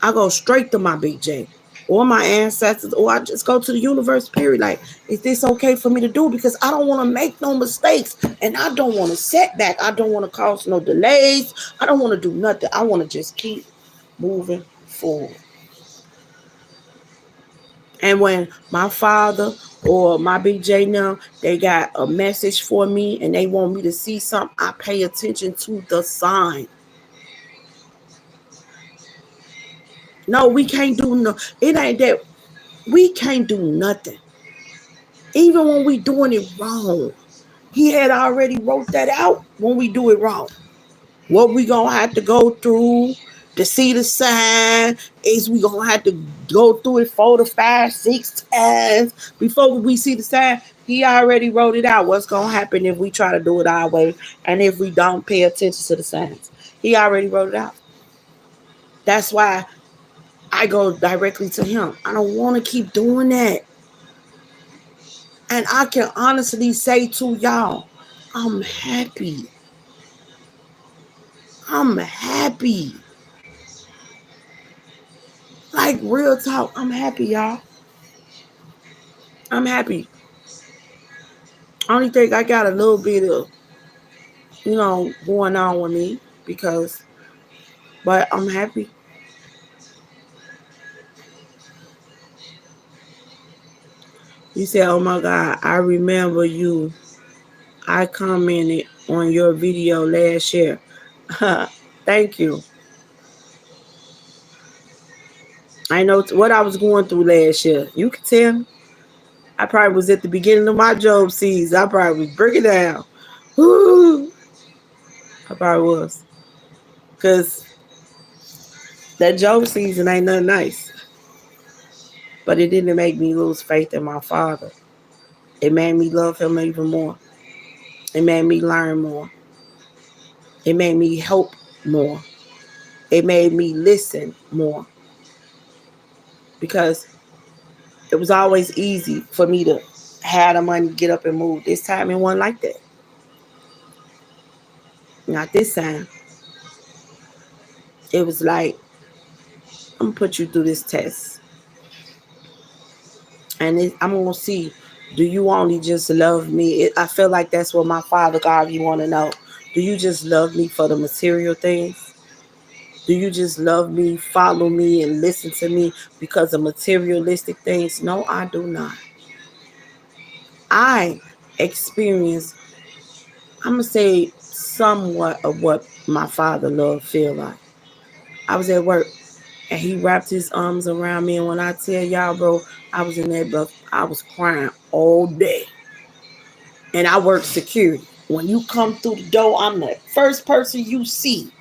I go straight to my Big J or my ancestors, or I just go to the universe, period. Like, is this okay for me to do? Because I don't want to make no mistakes, and I don't want to setback. I don't want to cause no delays. I don't want to do nothing. I want to just keep moving forward. And when my Father or my Big J now, they got a message for me and they want me to see something, I pay attention to the sign. No, we can't do no. It ain't that we can't do nothing. Even when we doing it wrong, He had already wrote that out when we do it wrong. What we gonna have to go through to see the sign is we gonna have to go through it 4 to 5, 6 times before we see the sign. He already wrote it out. What's gonna happen if we try to do it our way and if we don't pay attention to the signs? He already wrote it out. That's why I go directly to Him. I don't want to keep doing that. And I can honestly say to y'all, I'm happy. I'm happy. Like, real talk, I'm happy, y'all. I'm happy. Only thing I got a little bit of, going on with me because, but I'm happy. You said, oh my God, I remember you. I commented on your video last year. Thank you. I know what I was going through last year. You can tell. I probably was at the beginning of my job season. I probably was breaking down. Woo! I probably was. Because that job season ain't nothing nice. But it didn't make me lose faith in my Father. It made me love Him even more. It made me learn more. It made me help more. It made me listen more. Because it was always easy for me to have the money, get up and move. This time it wasn't like that. Not this time. It was like, I'm going to put you through this test. And I'm going to see, do you only just love me? I feel like that's what my Father God, you want to know. Do you just love me for the material things? Do you just love me, follow me, and listen to me because of materialistic things? No, I do not. I experience, I'm going to say, somewhat of what my Father love feel like. I was at work and He wrapped His arms around me. And when I tell y'all, bro, I was in that bus, I was crying all day. And I work security. When you come through the door, I'm the first person you see.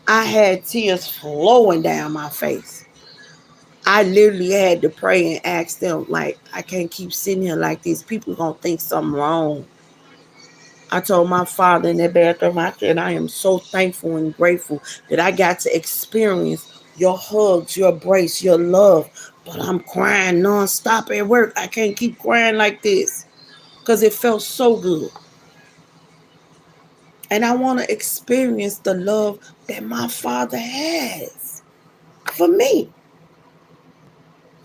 I had tears flowing down my face. I literally had to pray and ask them, like, I can't keep sitting here like this. People gonna think something wrong. I told my father in that bathroom, I said, I am so thankful and grateful that I got to experience your hugs, your embrace, your love. But I'm crying nonstop at work. I can't keep crying like this because it felt so good. And I want to experience the love that my father has for me.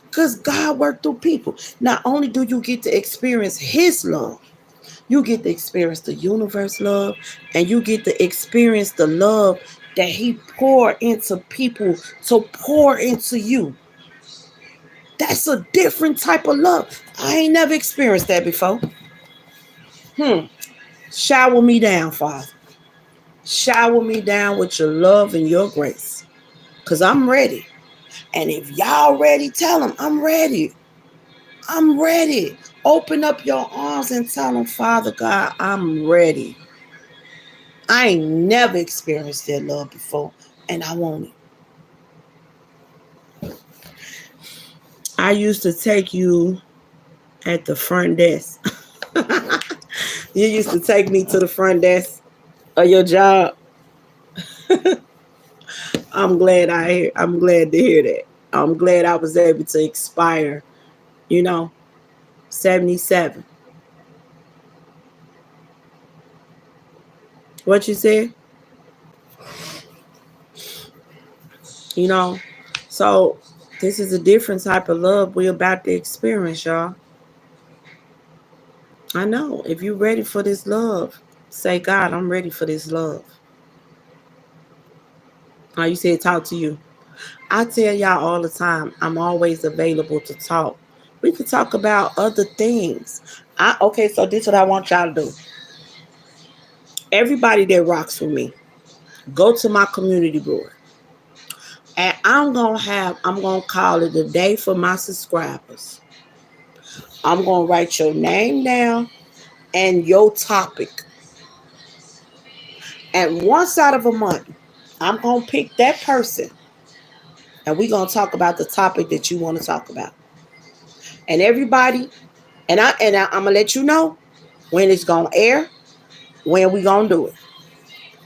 Because God worked through people. Not only do you get to experience his love, you get to experience the universe love, and you get to experience the love that he poured into people to pour into you. That's a different type of love. I ain't never experienced that before. Shower me down, Father. Shower me down with your love and your grace. Because I'm ready. And if y'all ready, tell them I'm ready. I'm ready. Open up your arms and tell them, Father God, I'm ready. I ain't never experienced that love before, and I want it. I used to take you at the front desk. You used to take me to the front desk of your job. I'm glad to hear that. I'm glad I was able to expire, you know, 77. What you said? You know. So this is a different type of love we're about to experience, y'all. I know. If you're ready for this love, say, God, I'm ready for this love. Oh, you said talk to you. I tell y'all all the time, I'm always available to talk. We could talk about other things. Okay, so this is what I want y'all to do. Everybody that rocks with me, go to my community board. And I'm gonna call it a day for my subscribers. I'm gonna write your name down and your topic. And once out of a month, I'm gonna pick that person and we're gonna talk about the topic that you want to talk about. And everybody, I'm gonna let you know when it's gonna air, when we gonna do it.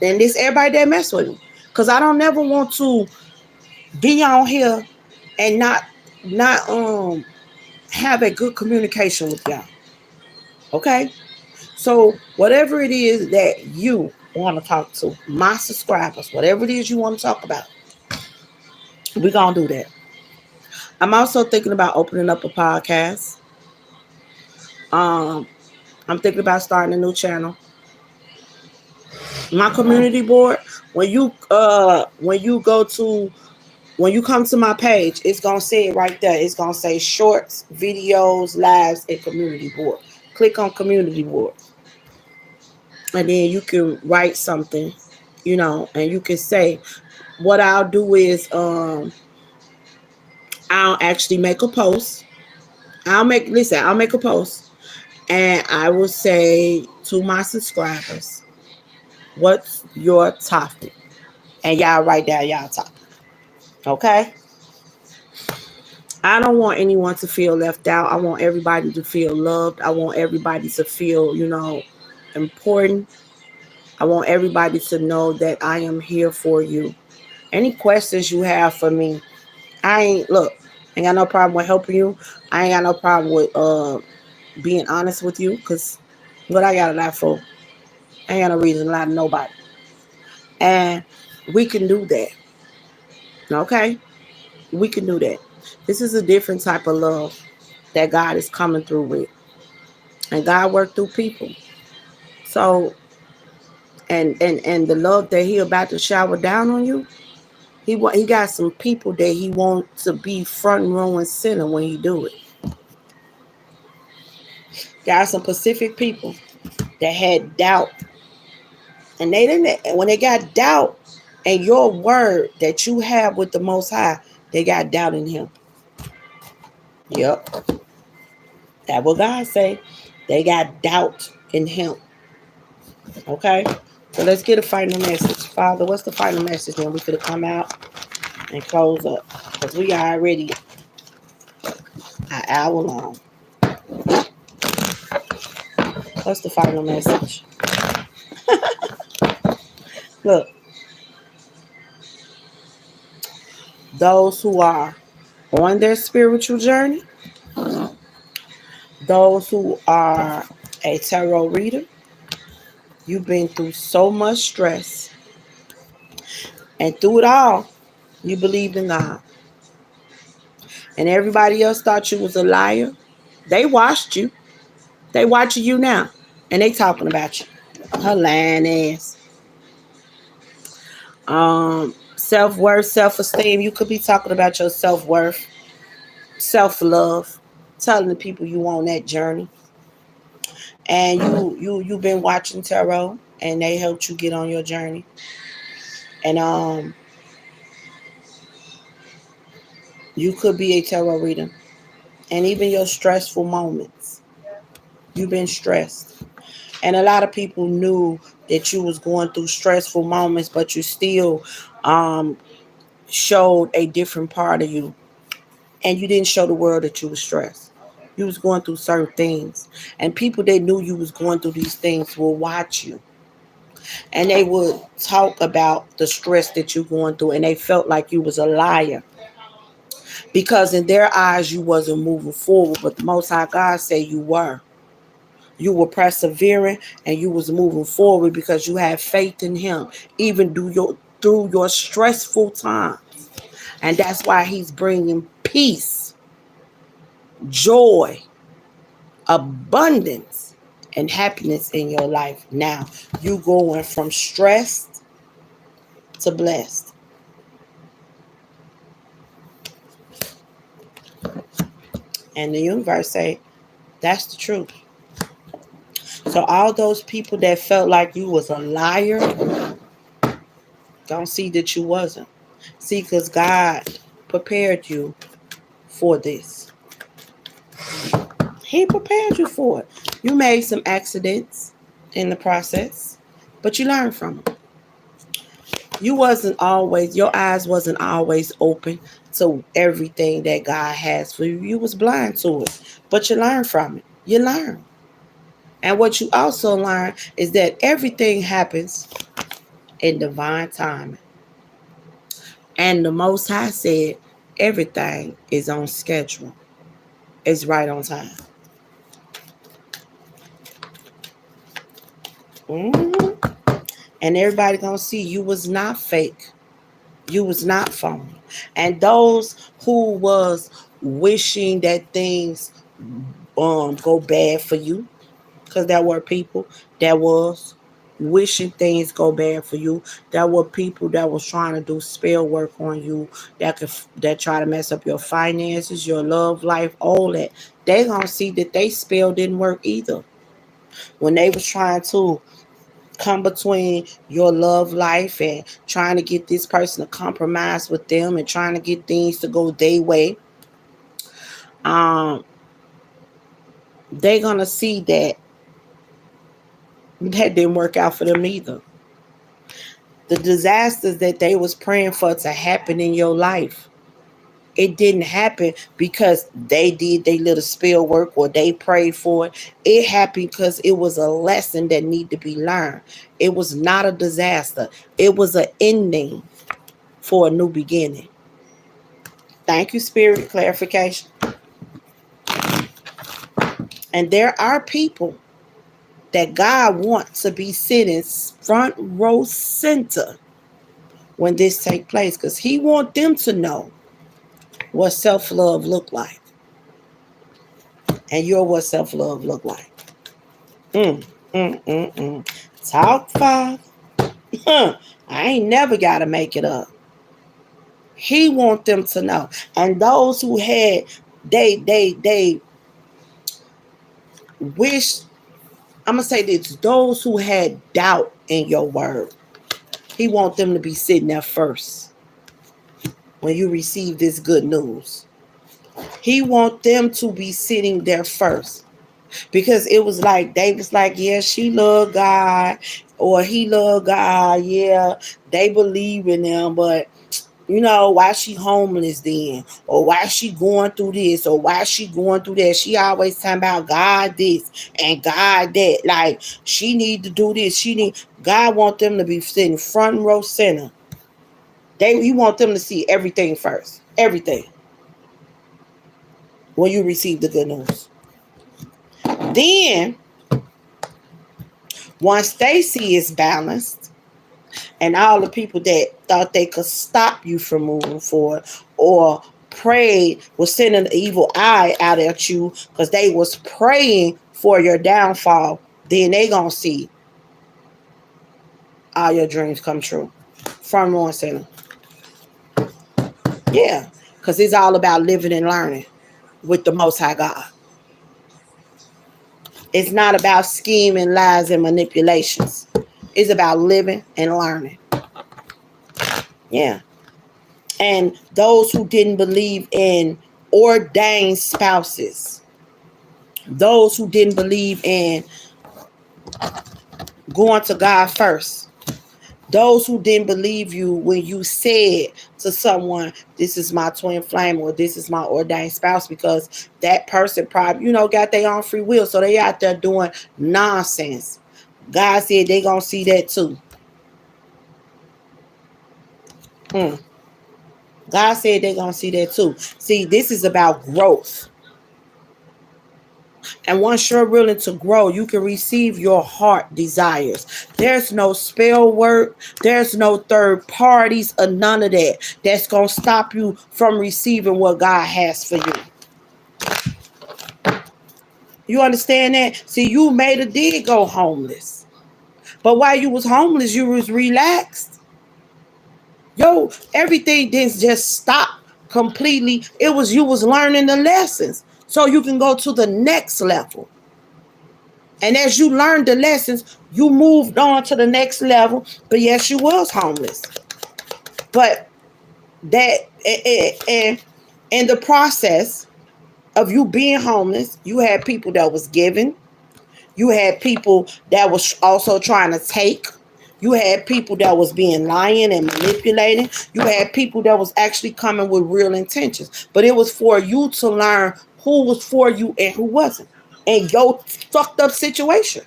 And this everybody that mess with me. Cause I don't never want to be on here and not have a good communication with y'all. Okay? So whatever it is that you want to talk to, my subscribers, whatever it is you want to talk about, we're gonna do that. I'm also thinking about opening up a podcast. Um, I'm thinking about starting a new channel. My community board, when you come to my page, it's gonna say it right there. It's gonna say shorts, videos, lives, and community board. Click on community board. And then you can write something, and you can say what I'll do is I'll actually make a post. I'll make a post and I will say to my subscribers, what's your topic? And y'all write down y'all topic. Okay? I don't want anyone to feel left out. I want everybody to feel loved. I want everybody to feel, important. I want everybody to know that I am here for you. Any questions you have for me, ain't got no problem with helping you. I ain't got no problem with being honest with you, because what I got a lot for, I ain't got no reason to lie to nobody. And we can do that. Okay? We can do that. This is a different type of love that God is coming through with. And God worked through people. So and the love that he about to shower down on you, he got some people that he wants to be front row and center when he do it. There are some Pacific people that had doubt. And they didn't, when they got doubt and your word that you have with the Most High, they got doubt in him. Yep. That what God say. They got doubt in him. Okay? So let's get a final message. Father, what's the final message? Then we could come out and close up. Because we are already an hour long. What's the final message? Look, those who are on their spiritual journey, those who are a tarot reader, you've been through so much stress, and through it all, you believed in God. And everybody else thought you was a liar. They watched you. They watching you now. And they talking about you. Her lying ass. Self-worth, self-esteem. You could be talking about your self-worth, self-love, telling the people you on that journey. And you've been watching tarot and they helped you get on your journey. And you could be a tarot reader. And even your stressful moments. You've been stressed. And a lot of people knew that you was going through stressful moments, but you still um, showed a different part of you. And you didn't show the world that you was stressed. You was going through certain things. And people that knew you was going through these things will watch you. And they would talk about the stress that you're going through. And they felt like you was a liar. Because in their eyes, you wasn't moving forward. But the Most High God said you were. You were persevering and you was moving forward because you had faith in him, even through your stressful time. And that's why he's bringing peace, joy, abundance, and happiness in your life. Now, you going from stressed to blessed. And the universe say, that's the truth. So all those people that felt like you was a liar, don't see that you wasn't. See, because God prepared you for this. He prepared you for it. You made some accidents in the process, but you learned from them. You wasn't always, your eyes wasn't always open to everything that God has for you. You was blind to it, but you learned from it. You learn. And what you also learn is that everything happens in divine timing. And the Most High said everything is on schedule. It's right on time. Mm-hmm. And everybody gonna see you was not fake. You was not phony. And those who was wishing that things go bad for you, because there were people that was wishing things go bad for you. There were people that was trying to do spell work on you, that try to mess up your finances, your love life, all that. They gonna see that they spell didn't work either. When they was trying to come between your love life and trying to get this person to compromise with them and trying to get things to go their way, um, they're gonna see that that didn't work out for them either. The disasters that they was praying for to happen in your life, it didn't happen because they did their little spell work or they prayed for it. It happened because it was a lesson that needed to be learned. It was not a disaster. It was an ending for a new beginning. Thank you, Spirit, clarification. And there are people that God wants to be sitting front row center when this take place, because he want them to know what self-love look like. And you're what self-love look like. Mm, mm. Talk five. I ain't never got to make it up. He want them to know. And those who had, they wish, I'm going to say this, those who had doubt in your word, he want them to be sitting there first when you receive this good news. He want them to be sitting there first. Because it was like, they was like, yeah, she loved God, or he loved God, yeah, they believe in him, but why she homeless then, or why she going through this, or why she going through that. She always talking about God this and God that. Like, she need to do this. God want them to be sitting front row center. He want them to see everything first. Everything. When you receive the good news. Then, once they see it's balanced, and all the people that thought they could stop you from moving forward, or prayed, was sending an evil eye out at you because they was praying for your downfall, then they gonna see all your dreams come true. From one center. Yeah. Because it's all about living and learning with the Most High God. It's not about scheming, lies, and manipulations. It's about living and learning. Yeah. And those who didn't believe in ordained spouses, those who didn't believe in going to God first, those who didn't believe you when you said to someone, this is my twin flame, or this is my ordained spouse, because that person probably, got their own free will. So they out there doing nonsense. God said they gonna see that too. God said they gonna see that too. See, this is about growth. And once you're willing to grow, you can receive your heart desires. There's no spell work. There's no third parties or none of that that's going to stop you from receiving what God has for you. You understand that? See, you did go homeless. But while you was homeless, you was relaxed. Everything didn't just stop completely. It was you was learning the lessons so you can go to the next level. And as you learned the lessons, you moved on to the next level. But yes, you was homeless. But that and in the process of you being homeless, you had people that was giving. You had people that was also trying to take. You had people that was being lying and manipulating. You had people that was actually coming with real intentions. But it was for you to learn who was for you and who wasn't. And your fucked up situation.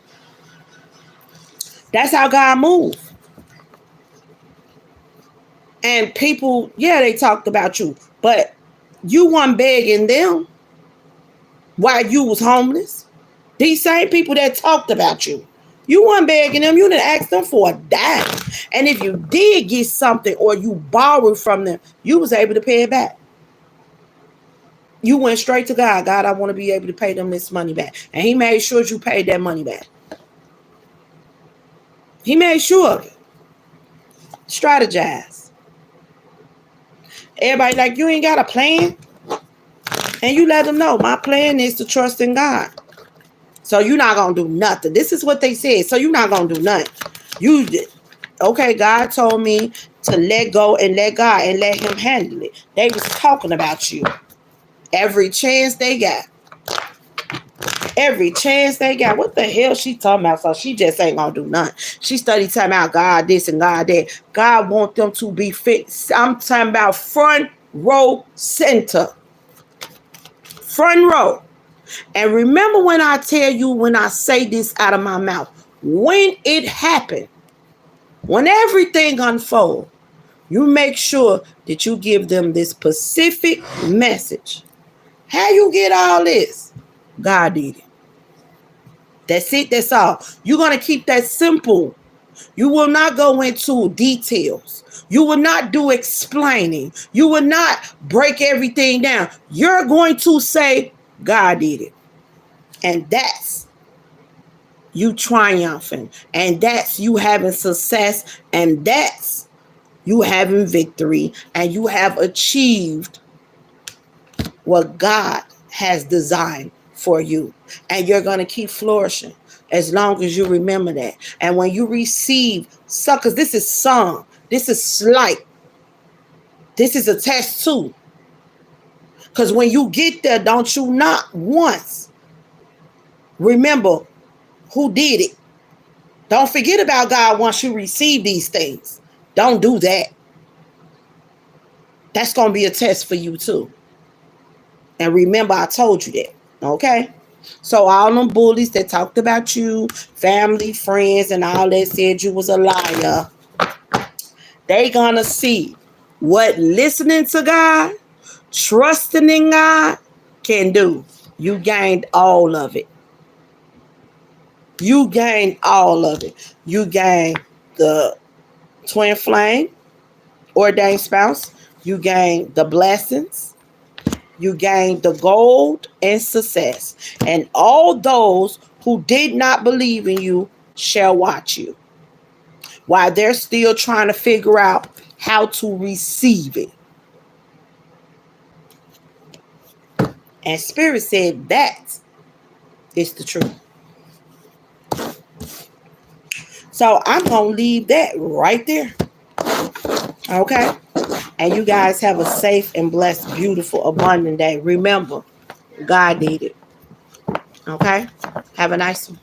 That's how God moved. And people, yeah, they talked about you, but you weren't begging them while you was homeless. These same people that talked about you, you weren't begging them. You didn't ask them for a dime. And if you did get something or you borrowed from them, you was able to pay it back. You went straight to God. God, I want to be able to pay them this money back. And he made sure you paid that money back. He made sure of it. Strategize. Everybody like, you ain't got a plan? And you let them know, my plan is to trust in God. So you're not going to do nothing. This is what they said. So you're not going to do nothing. Okay, God told me to let go and let God and let him handle it. They was talking about you. Every chance they got. Every chance they got. What the hell she talking about? So she just ain't going to do nothing. She studied talking about God this and God that. God want them to be fit. I'm talking about front row center. Front row. And remember when I tell you, when I say this out of my mouth, when it happened, when everything unfolds, you make sure that you give them this specific message. How you get all this? God did it. That's it. That's all. You're going to keep that simple. You will not go into details. You will not do explaining. You will not break everything down. You're going to say, God did it. And that's you triumphing. And that's you having success. And that's you having victory. And you have achieved what God has designed for you. And you're going to keep flourishing as long as you remember that. And when you receive suckers, this is some, this is slight, this is a test too. Because when you get there, don't you not once remember who did it. Don't forget about God once you receive these things. Don't do that. That's going to be a test for you too. And remember, I told you that. Okay? So all them bullies that talked about you, family, friends, and all that said you was a liar, they gonna see what listening to God, trusting in God can do. You gained all of it. You gained all of it. You gained the twin flame, ordained spouse. You gained the blessings. You gained the gold and success. And all those who did not believe in you shall watch you while they're still trying to figure out how to receive it. And Spirit said that is the truth. So I'm going to leave that right there. Okay? And you guys have a safe and blessed, beautiful, abundant day. Remember, God did it. Okay? Have a nice one.